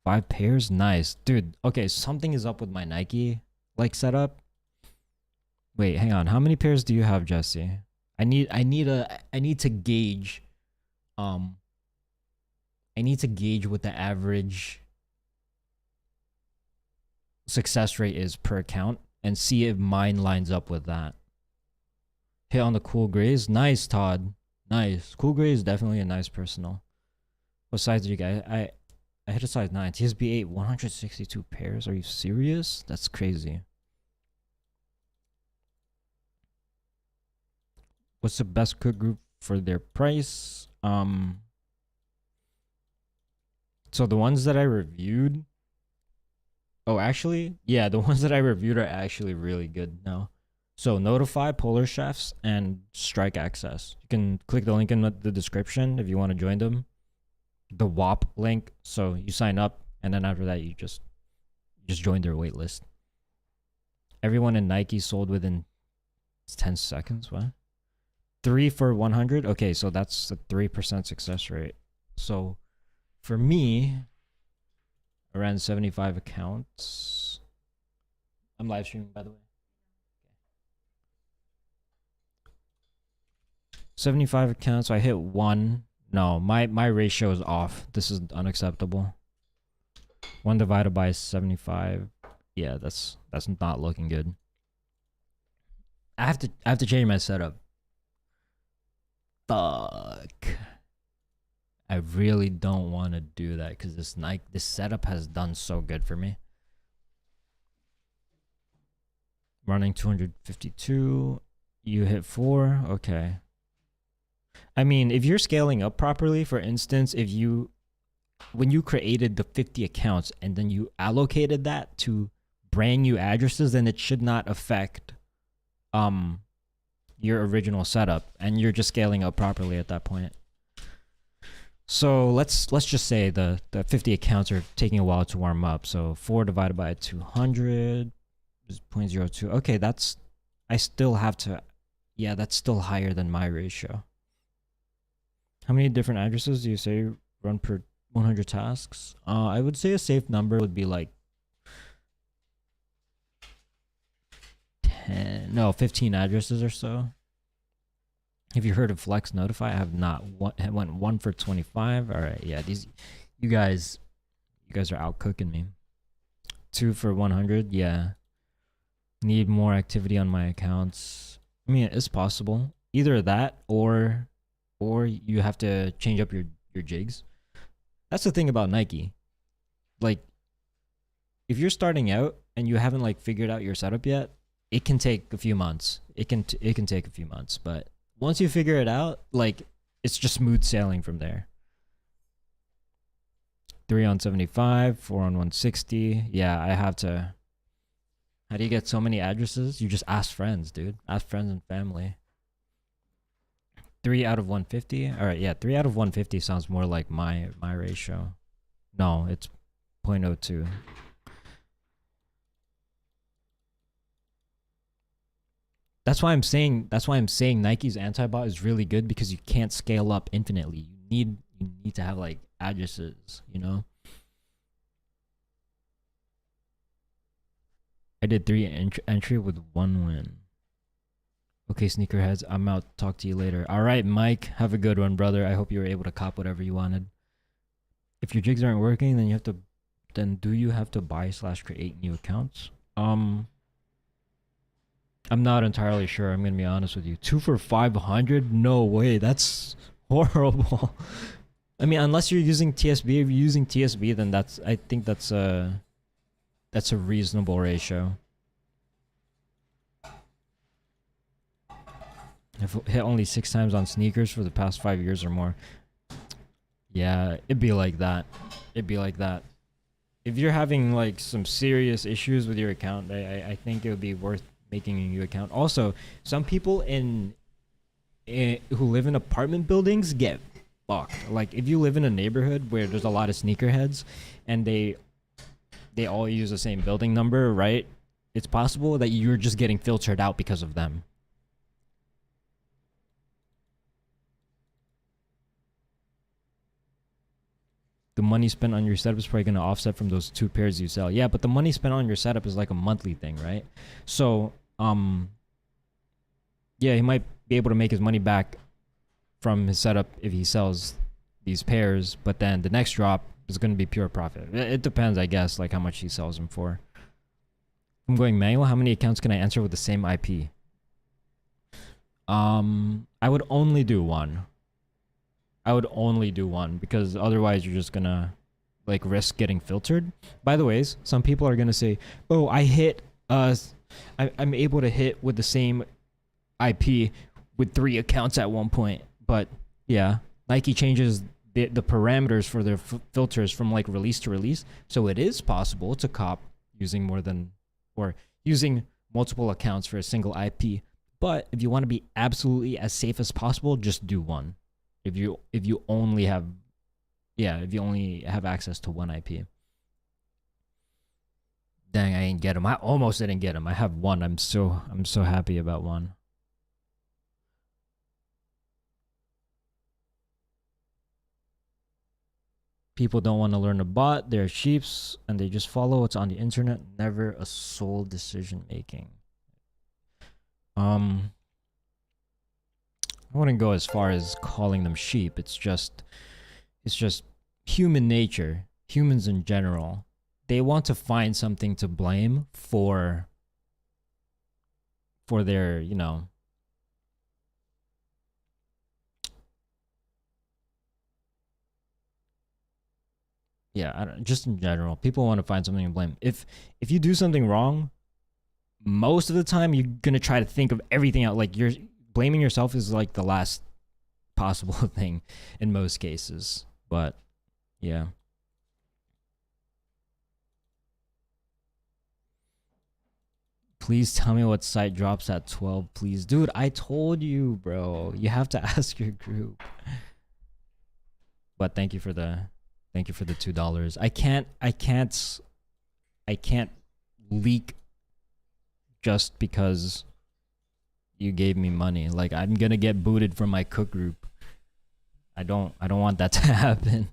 S1: 5 pairs? Nice. Dude, okay, something is up with my Nike like setup. Wait, hang on. How many pairs do you have, Jesse? I need to gauge what the average success rate is per account and see if mine lines up with that. Hit on the cool grays. Nice, Todd. Nice. Cool gray is definitely a nice personal. What size do you get? I hit a size 9. TSB 8, 162 pairs. Are you serious? That's crazy. What's the best cook group for their price? So the ones that I reviewed. Oh, actually, yeah, the ones that I reviewed are actually really good now. So Notify, Polar Chefs, and Strike Access. You can click the link in the description if you want to join them. The WHOP link. So you sign up, and then after that, you just join their wait list. Everyone in Nike sold within 10 seconds. What? 3 for 100. Okay, so that's a 3% success rate. So for me, around 75 accounts. I'm live streaming, by the way. 75 accounts. I hit 1. No, my ratio is off. This is unacceptable. 1 divided by 75. Yeah, that's not looking good. I have to change my setup. Fuck. I really don't want to do that because this setup has done so good for me. Running 252. You hit 4. Okay. I mean, if you're scaling up properly, for instance, when you created the 50 accounts and then you allocated that to brand new addresses, then it should not affect your original setup, and you're just scaling up properly at that point. So let's just say the 50 accounts are taking a while to warm up. So 4 divided by 200 is 0.02. Okay, that's still higher than my ratio. How many different addresses do you say run per 100 tasks? I would say a safe number would be like 15 addresses or so. Have you heard of Flex Notify? I have not. Went 1 for 25. All right, yeah, you guys are out cooking me. 2 for 100. Yeah, need more activity on my accounts. I mean, it's possible. Either that or you have to change up your jigs. That's the thing about Nike. Like, if you're starting out and you haven't like figured out your setup yet, it can take a few months. It can take a few months, but once you figure it out, like, it's just smooth sailing from there. 3 on 75, 4 on 160. Yeah, I have to. How do you get so many addresses? You just ask friends, dude. Ask friends and family. 3 out of 150. All right, yeah, 3 out of 150 sounds more like my ratio. No, it's 0.02. That's why I'm saying Nike's anti-bot is really good, because you can't scale up infinitely. You need to have like addresses, you know? I did 3 entry with 1 win. Okay, sneakerheads, I'm out. Talk to you later. All right, Mike, have a good one, brother. I hope you were able to cop whatever you wanted. If your jigs aren't working, then do you have to buy/create new accounts? I'm not entirely sure. I'm gonna be honest with you. 2 for 500? No way. That's horrible. I mean, unless you're using TSB. If you're using TSB, then I think that's a reasonable ratio. I've hit only 6 times on sneakers for the past 5 years or more. Yeah, it'd be like that. It'd be like that. If you're having like some serious issues with your account, I think it would be worth making a new account. Also, some people who live in apartment buildings get fucked. Like if you live in a neighborhood where there's a lot of sneakerheads and they all use the same building number, right? It's possible that you're just getting filtered out because of them. The money spent on your setup is probably going to offset from those 2 pairs you sell. Yeah, but the money spent on your setup is like a monthly thing, right? So, yeah, he might be able to make his money back from his setup if he sells these pairs, but then the next drop is going to be pure profit. It depends, I guess, like how much he sells them for. I'm going manual. How many accounts can I enter with the same IP? I would only do one. I would only do one because otherwise you're just gonna like risk getting filtered. By the way, some people are gonna say, "Oh, I hit I'm able to hit with the same IP with 3 accounts at one point." But yeah, Nike changes the parameters for their filters from like release to release, so it is possible to cop using more than or using multiple accounts for a single IP. But if you want to be absolutely as safe as possible, just do one. If you only have access to one IP. Dang, I didn't get him. I almost didn't get him. I have one. I'm so happy about one. People don't want to learn a bot. They're sheeps and they just follow what's on the internet. Never a sole decision making. I wouldn't go as far as calling them sheep. It's just human nature. Humans in general, they want to find something to blame for their, just in general, people want to find something to blame. If you do something wrong, most of the time you're gonna try to think of everything out. Like you're blaming yourself is like the last possible thing in most cases. But yeah. Please tell me what site drops at 12, please. Dude, I told you, bro. You have to ask your group. But thank you for the $2. I can't leak just because you gave me money. Like I'm gonna get booted from my cook group. I don't want that to happen.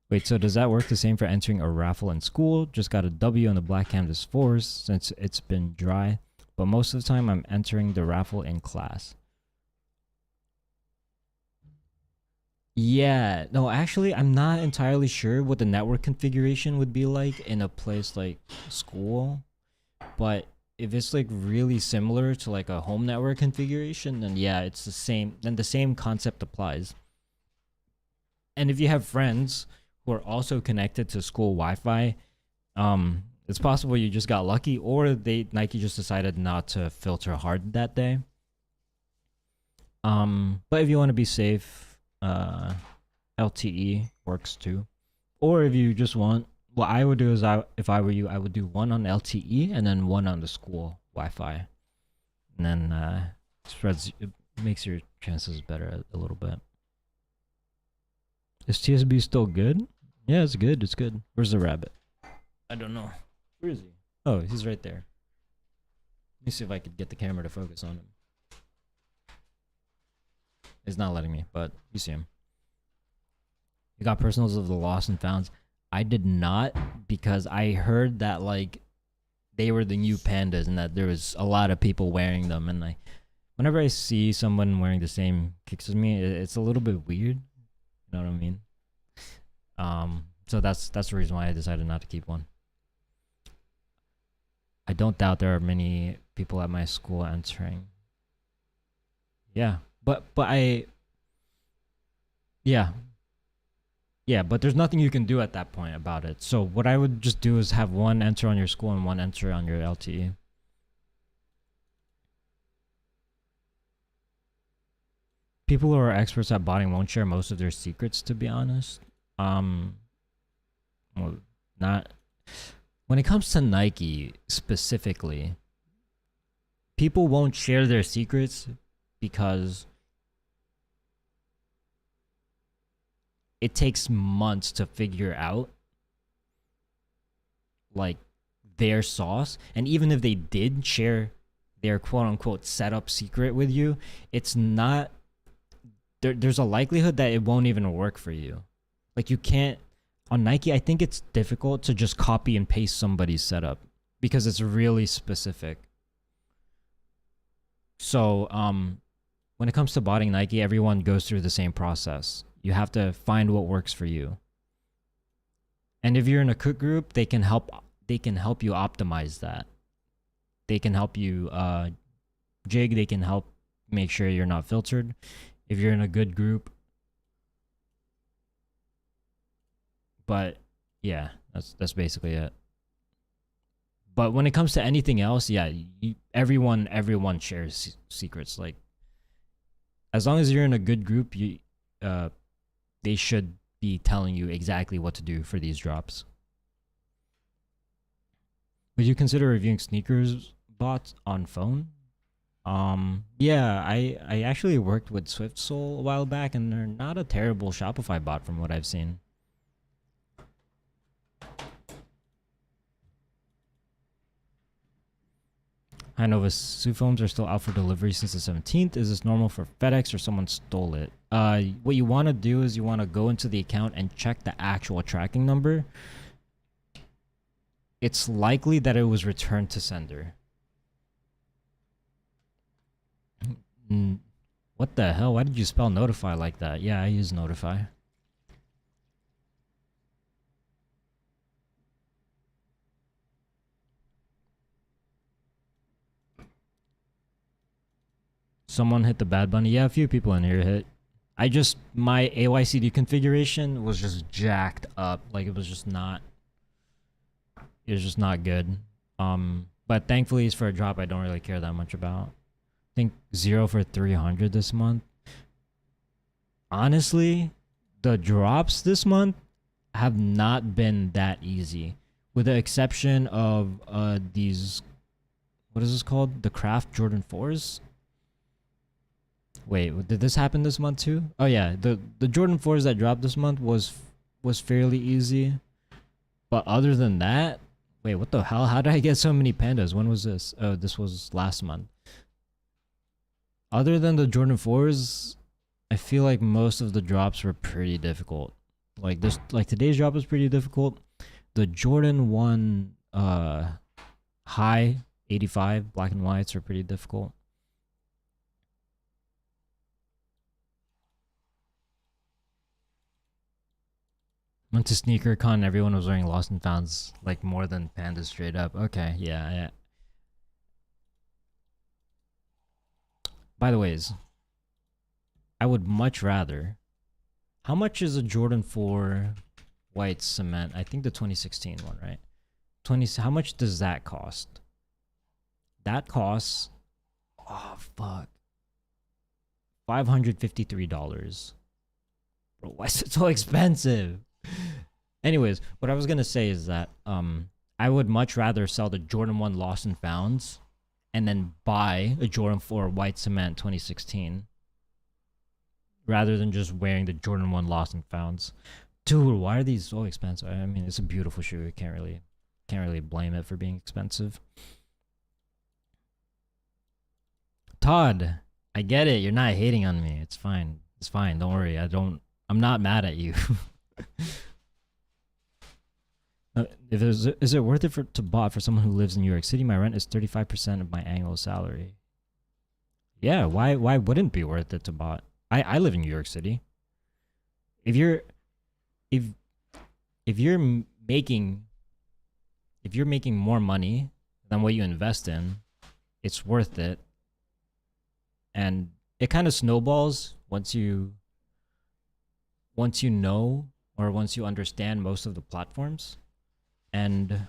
S1: Wait, so does that work the same for entering a raffle in school? Just got a W on the Black Canvas Force since it's been dry, but most of the time I'm entering the raffle in class. Yeah, no, actually, I'm not entirely sure what the network configuration would be like in a place like school, but if it's like really similar to like a home network configuration, then yeah, it's the same. Then the same concept applies. And if you have friends who are also connected to school Wi-Fi, it's possible you just got lucky, or Nike just decided not to filter hard that day. But if you want to be safe, LTE works too. Or if you just want, what I would do is, if I were you, I would do one on LTE and then one on the school Wi-Fi, and then it makes your chances better a little bit. Is TSB still good? Yeah, it's good. It's good. Where's the rabbit? I don't know. Where is he? Oh, he's right there. Let me see if I could get the camera to focus on him. It's not letting me, but you see him. You got personals of the lost and founds. I did not, because I heard that like they were the new pandas and that there was a lot of people wearing them, and like whenever I see someone wearing the same kicks as me, it's a little bit weird. You know what I mean? So that's the reason why I decided not to keep one. I don't doubt there are many people at my school entering. Yeah, but Yeah, but there's nothing you can do at that point about it. So what I would just do is have one enter on your school and one enter on your LTE. People who are experts at botting won't share most of their secrets, to be honest. Well, not when it comes to Nike specifically. People won't share their secrets because it takes months to figure out like their sauce, and even if they did share their quote unquote setup secret with you, it's not there's a likelihood that it won't even work for you. Like you can't on Nike, I think it's difficult to just copy and paste somebody's setup because it's really specific. So when it comes to botting Nike, everyone goes through the same process. You have to find what works for you. And if you're in a cook group, they can help you optimize that. They can help you jig, they can help make sure you're not filtered. If you're in a good group. But yeah, that's basically it. But when it comes to anything else, yeah, everyone shares secrets. Like as long as you're in a good group, they should be telling you exactly what to do for these drops. Would you consider reviewing sneakers bots on phone? Yeah, I actually worked with SwiftSole a while back, and they're not a terrible Shopify bot from what I've seen. Hi Nova, Sue foams are still out for delivery since the 17th. Is this normal for FedEx or someone stole it? What you want to do is you want to go into the account and check the actual tracking number. It's likely that it was returned to sender. What the hell? Why did you spell notify like that? Yeah, I use notify. Someone hit the bad bunny. Yeah, a few people in here hit. My AYCD configuration was just jacked up. Like it was just not good. But thankfully it's for a drop I don't really care that much about. I think 0 for 300 this month. Honestly, the drops this month have not been that easy. With the exception of these, what is this called? The Craft Jordan 4s? Wait, did this happen this month too? Oh yeah, the Jordan 4s that dropped this month was fairly easy. But other than that, wait, what the hell? How did I get so many pandas? When was this? Oh, this was last month. Other than the Jordan 4s, I feel like most of the drops were pretty difficult. Like today's drop was pretty difficult. The Jordan 1 high 85 black and whites are pretty difficult. Went to SneakerCon, everyone was wearing Lost and Founds like more than pandas straight up. Okay, yeah. By the ways, I would much rather. How much is a Jordan 4 white cement? I think the 2016 one, right? How much does that cost? That costs, oh fuck, $553. Bro, why is it so expensive? Anyways, what I was gonna say is that I would much rather sell the Jordan 1 Lost and Founds and then buy a Jordan 4 white cement 2016 rather than just wearing the Jordan 1 Lost and Founds. Dude, why are these so expensive? I mean, it's a beautiful shoe. You can't really blame it for being expensive. Todd, I get it. You're not hating on me. It's fine. It's fine. Don't worry. I'm not mad at you. Is it worth it to bot for someone who lives in New York City? My rent is 35% of my annual salary. Yeah, why wouldn't it be worth it to bot? I live in New York City. If you're making more money than what you invest in, it's worth it. And it kind of snowballs once you know or once you understand most of the platforms, and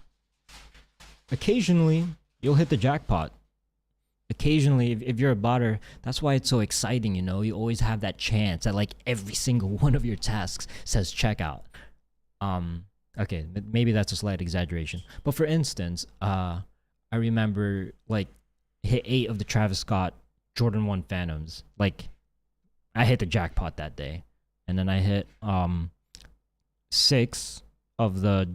S1: occasionally you'll hit the jackpot. Occasionally, if you're a botter, that's why it's so exciting, you know? You always have that chance that like every single one of your tasks says checkout. Okay, maybe that's a slight exaggeration. But for instance, I remember like hit 8 of the Travis Scott Jordan 1 Phantoms. Like I hit the jackpot that day. And then I hit 6 of the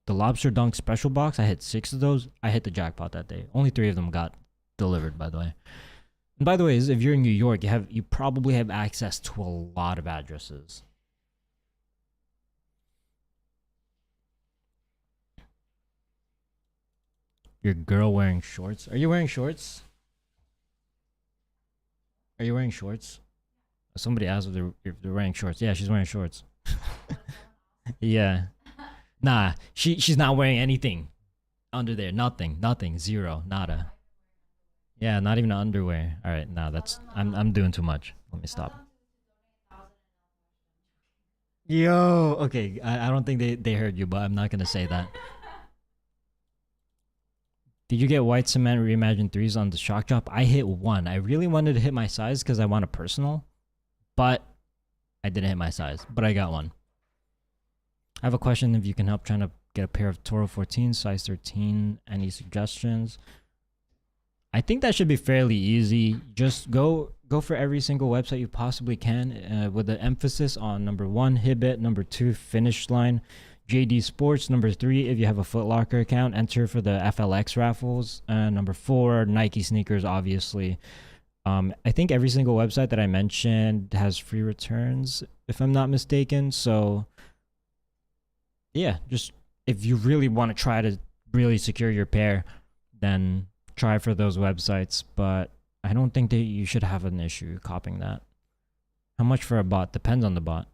S1: lobster dunk special box. I hit 6 of those. I hit the jackpot that day. Only 3 of them got delivered, by the way. And by the way, if you're in New York, you probably have access to a lot of addresses. Your girl wearing shorts. Are you wearing shorts? Are you wearing shorts? Somebody asked if they're wearing shorts. Yeah, she's wearing shorts. Yeah. Nah, she's not wearing anything under there. Nothing. Zero. Nada. Yeah, not even underwear. All right, nah, that's I'm doing too much. Let me stop. Yo, okay. I don't think they heard you, but I'm not gonna say that. Did you get white cement reimagined 3s on the shock drop? I hit 1. I really wanted to hit my size because I want a personal, but I didn't hit my size. But I got one. I have a question if you can help trying to get a pair of Toro 14, size 13. Any suggestions? I think that should be fairly easy. Just go for every single website you possibly can with the emphasis on number 1, Hibbit, number 2, Finish Line, JD Sports, number 3, if you have a Foot Locker account, enter for the FLX raffles, number 4, Nike sneakers, obviously. I think every single website that I mentioned has free returns, if I'm not mistaken. So yeah, just if you really want to try to really secure your pair, then try for those websites. But I don't think that you should have an issue copying that. How much for a bot? Depends on the bot.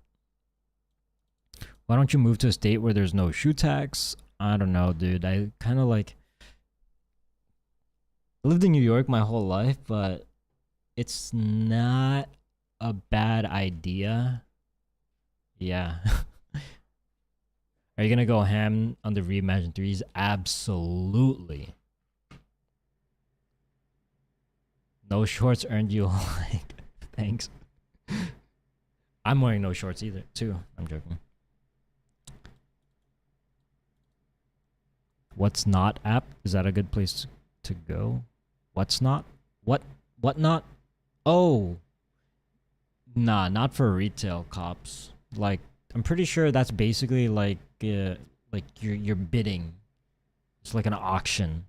S1: Why don't you move to a state where there's no shoe tax? I don't know, dude. I kind of like lived in New York my whole life, but it's not a bad idea. Yeah. Are you gonna go ham on the reimagined 3s? Absolutely. No shorts earned you like. Thanks. I'm wearing no shorts either, too. I'm joking. What's Not app? Is that a good place to go? What's Not? What not? Oh. Nah, not for retail cops. Like, I'm pretty sure that's basically like you're bidding. It's like an auction.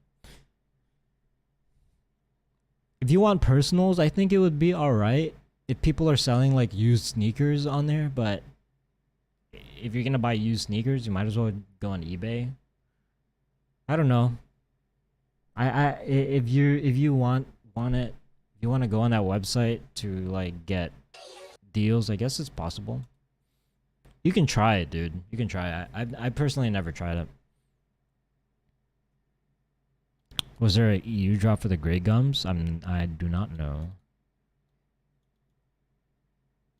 S1: If you want personals, I think it would be alright if people are selling like used sneakers on there, but if you're gonna buy used sneakers, you might as well go on eBay. I don't know. If you want it, if you want to go on that website to like get deals, I guess it's possible. You can try it, dude. You can try it. I personally never tried it. Was there a EU drop for the Grey Gums? I do not know.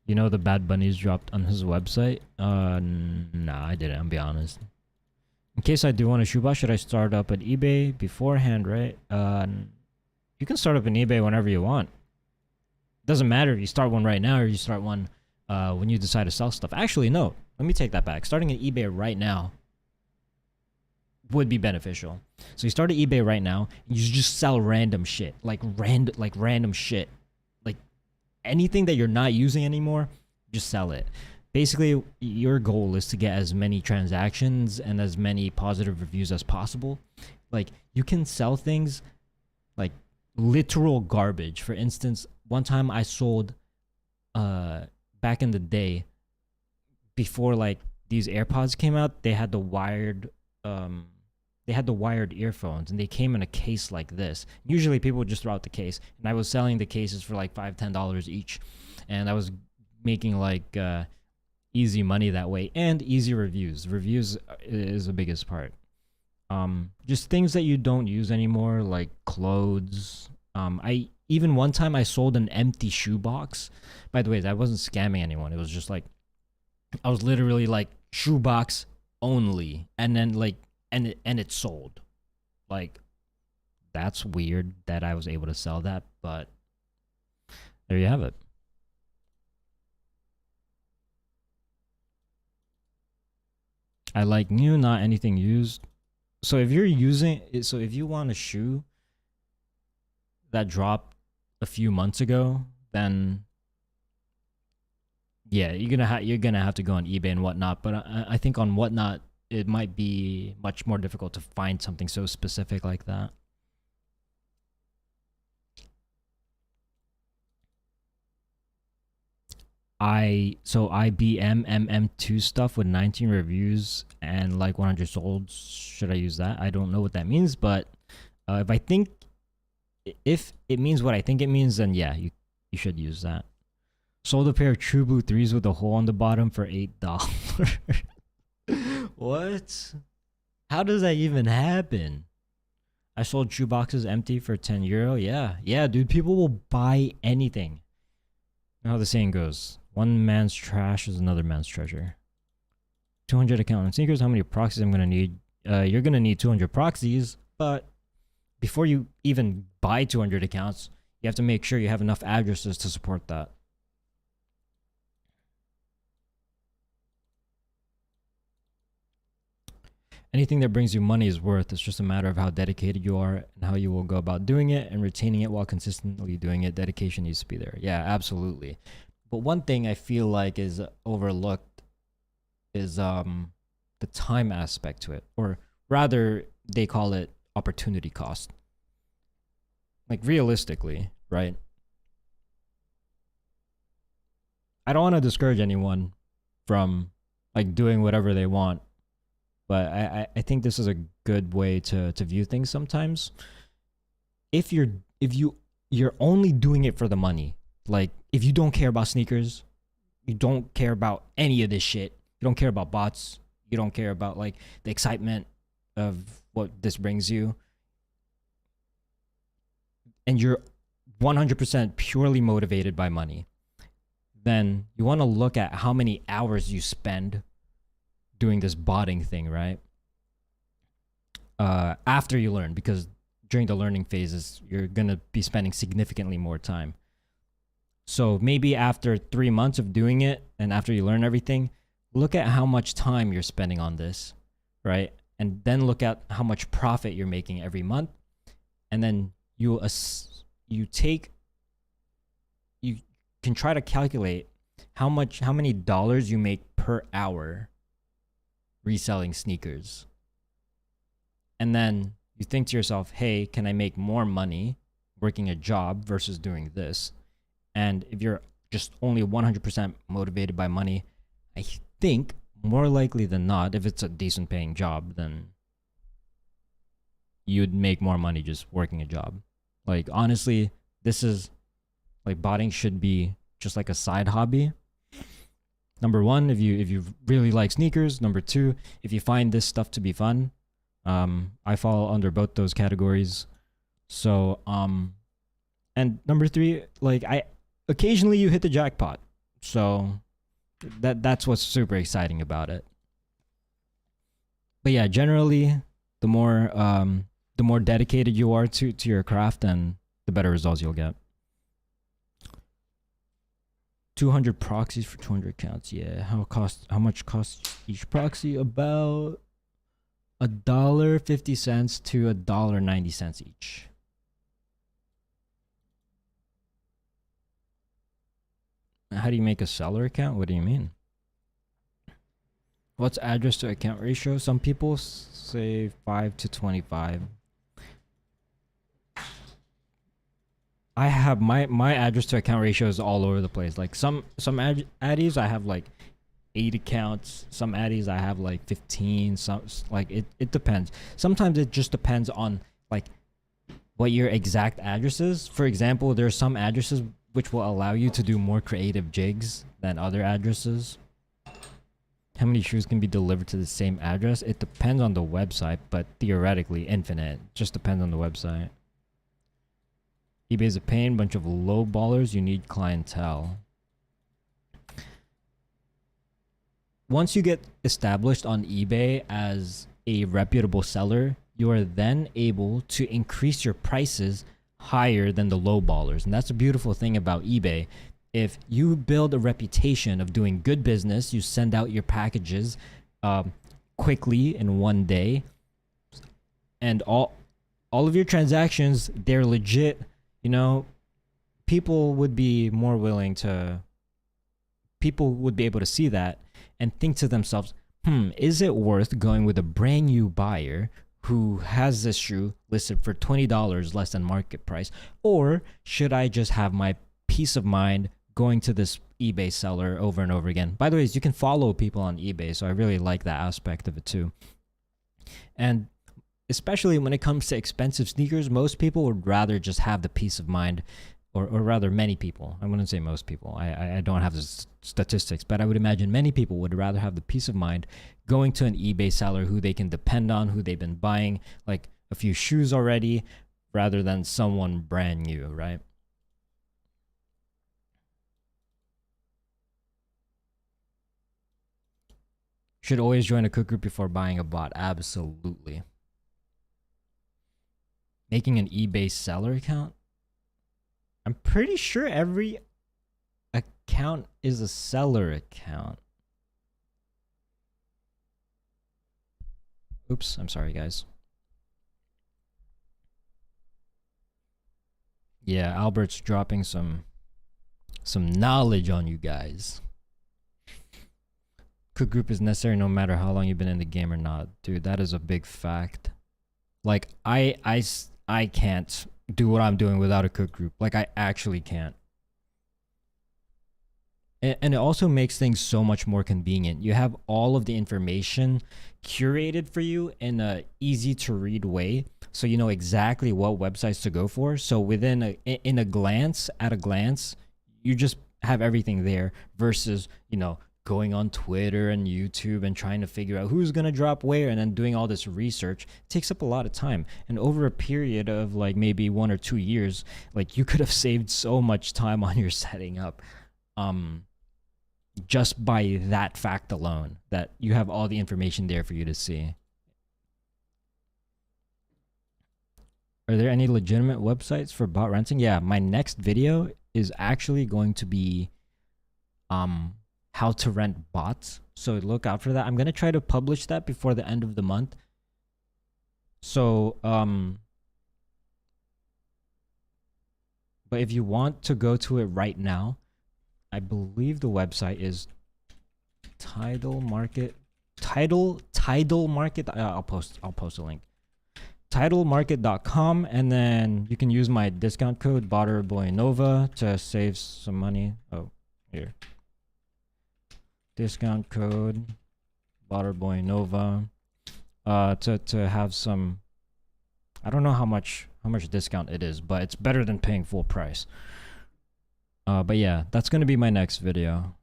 S1: You know the Bad Bunny's dropped on his website? Nah, I didn't, I'll be honest. In case I do want a shoebox, should I start up at eBay beforehand, right? You can start up an eBay whenever you want. Doesn't matter if you start one right now or you start one when you decide to sell stuff. Actually, no. Let me take that back. Starting an eBay right now would be beneficial. So you start at eBay right now, and you just sell random shit. Like random shit. Like anything that you're not using anymore, just sell it. Basically, your goal is to get as many transactions and as many positive reviews as possible. Like, you can sell things like literal garbage. For instance, one time I sold back in the day, before like these AirPods came out, they had the wired earphones, and they came in a case like this. Usually people would just throw out the case, and I was selling the cases for like $5-10 each, and I was making like easy money that way, and easy reviews. Reviews is the biggest part. Just things that you don't use anymore, like clothes, I even one time I sold an empty shoebox. By the way, I wasn't scamming anyone. It was just like I was literally like shoebox only, and then like and it sold. Like that's weird that I was able to sell that, but there you have it. I like new, not anything used. So if you're using it, so if you want a shoe that dropped a few months ago, then yeah, you're gonna have to go on eBay and whatnot. But I think on whatnot it might be much more difficult to find something so specific like that. IBM MM2 stuff with 19 reviews and like 100 sold. Should I use that? I don't know what that means, but if it means what I think it means, then yeah, you should use that. Sold a pair of True Blue 3s with a hole on the bottom for $8. What? How does that even happen? I sold shoe boxes empty for €10. Yeah, dude, people will buy anything. You know how the saying goes, one man's trash is another man's treasure. 200 account on sneakers. How many proxies I'm gonna need? You're gonna need 200 proxies, but before you even buy 200 accounts, you have to make sure you have enough addresses to support that. Anything that brings you money is worth. It's just a matter of how dedicated you are and how you will go about doing it and retaining it while consistently doing it. Dedication needs to be there. Yeah, absolutely. But one thing I feel like is overlooked is the time aspect to it, or rather they call it opportunity cost. Like realistically, right? I don't want to discourage anyone from like doing whatever they want, but I think this is a good way to view things sometimes. If you're only doing it for the money, like if you don't care about sneakers, you don't care about any of this shit, you don't care about bots, you don't care about like the excitement of what this brings you, and you're 100% purely motivated by money, then you want to look at how many hours you spend doing this botting thing, right? After you learn, because during the learning phases, you're going to be spending significantly more time. So maybe after 3 months of doing it and after you learn everything, look at how much time you're spending on this, right? And then look at how much profit you're making every month. And then you can try to calculate how many dollars you make per hour reselling sneakers. And then you think to yourself, hey, can I make more money working a job versus doing this? And if you're just only 100% motivated by money, I think more likely than not, if it's a decent paying job, then you'd make more money just working a job. Like honestly, this is like botting should be just like a side hobby. Number one, if you really like sneakers. Number two, if you find this stuff to be fun. I fall under both those categories. So and number three, like occasionally you hit the jackpot. So that's what's super exciting about it. But yeah, generally the more dedicated you are to your craft, then the better results you'll get. 200 proxies for 200 accounts. Yeah, how much costs each proxy? About $1.50 to $1.90 each. How do you make a seller account? What do you mean? What's address to account ratio? Some people say 5 to 25. I have my address to account ratio is all over the place. Like some addies I have like 8 accounts. Some addies I have like 15. Some like it depends. Sometimes it just depends on like what your exact address is. For example, there are some addresses which will allow you to do more creative jigs than other addresses. How many shoes can be delivered to the same address? It depends on the website, but theoretically infinite. It just depends on the website. eBay's a pain, bunch of low ballers. You need clientele. Once you get established on eBay as a reputable seller, you are then able to increase your prices higher than the low ballers. And that's a beautiful thing about eBay. If you build a reputation of doing good business, you send out your packages quickly in one day, and all of your transactions, they're legit, you know, people would be more willing to, people would be able to see that and think to themselves, is it worth going with a brand new buyer who has this shoe listed for $20 less than market price? Or should I just have my peace of mind going to this eBay seller over and over again? By the way, you can follow people on eBay, so I really like that aspect of it too. And especially when it comes to expensive sneakers, most people would rather just have the peace of mind, or rather many people. I wouldn't say most people. I don't have the statistics, but I would imagine many people would rather have the peace of mind going to an eBay seller who they can depend on, who they've been buying like a few shoes already, rather than someone brand new, right? Should always join a cook group before buying a bot. Absolutely. Making an eBay seller account? I'm pretty sure every account is a seller account. Oops, I'm sorry, guys. Yeah, Albert's dropping some knowledge on you guys. Cook group is necessary no matter how long you've been in the game or not. Dude, that is a big fact. Like, I can't do what I'm doing without a cook group. Like, I actually can't. And it also makes things so much more convenient. You have all of the information curated for you in a easy to read way, so you know exactly what websites to go for. So within in a glance, at a glance, you just have everything there, versus, you know, going on Twitter and YouTube and trying to figure out who's going to drop where, and then doing all this research. It takes up a lot of time. And over a period of like maybe 1 or 2 years, like, you could have saved so much time on your setting up, just by that fact alone, that you have all the information there for you to see. Are there any legitimate websites for bot renting? Yeah, my next video is actually going to be how to rent bots, so look out for that. I'm gonna try to publish that before the end of the month. So but if you want to go to it right now, I believe the website is Tidal Market. I'll post a link. Tidalmarket.com, and then you can use my discount code BOTTERBOYNOVA to save some money. Oh, here. Discount code BOTTERBOYNOVA to have some, I don't know how much discount it is, but it's better than paying full price. But yeah, that's gonna be my next video.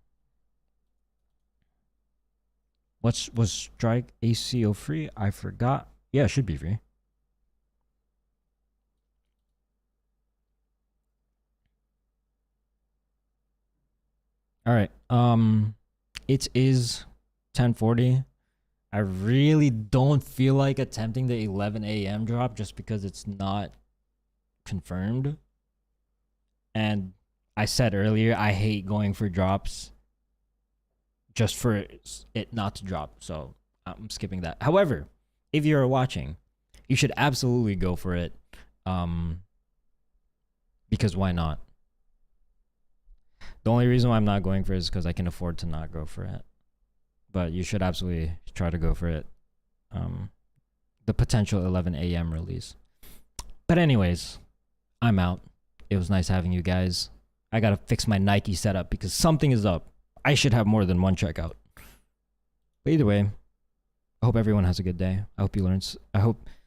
S1: Was Strike ACO free? I forgot. Yeah, it should be free. All right. It is 10:40. I really don't feel like attempting the 11 a.m. drop just because it's not confirmed. And I said earlier, I hate going for drops just for it not to drop. So I'm skipping that. However, if you're watching, you should absolutely go for it. Because why not? The only reason why I'm not going for it is because I can afford to not go for it. But you should absolutely try to go for it. The potential 11 a.m. release. But anyways, I'm out. It was nice having you guys. I gotta fix my Nike setup because something is up. I should have more than one checkout. But either way, I hope everyone has a good day. I hope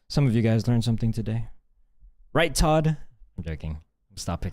S1: some of you guys learned something today. Right, Todd? I'm joking. Stop picking.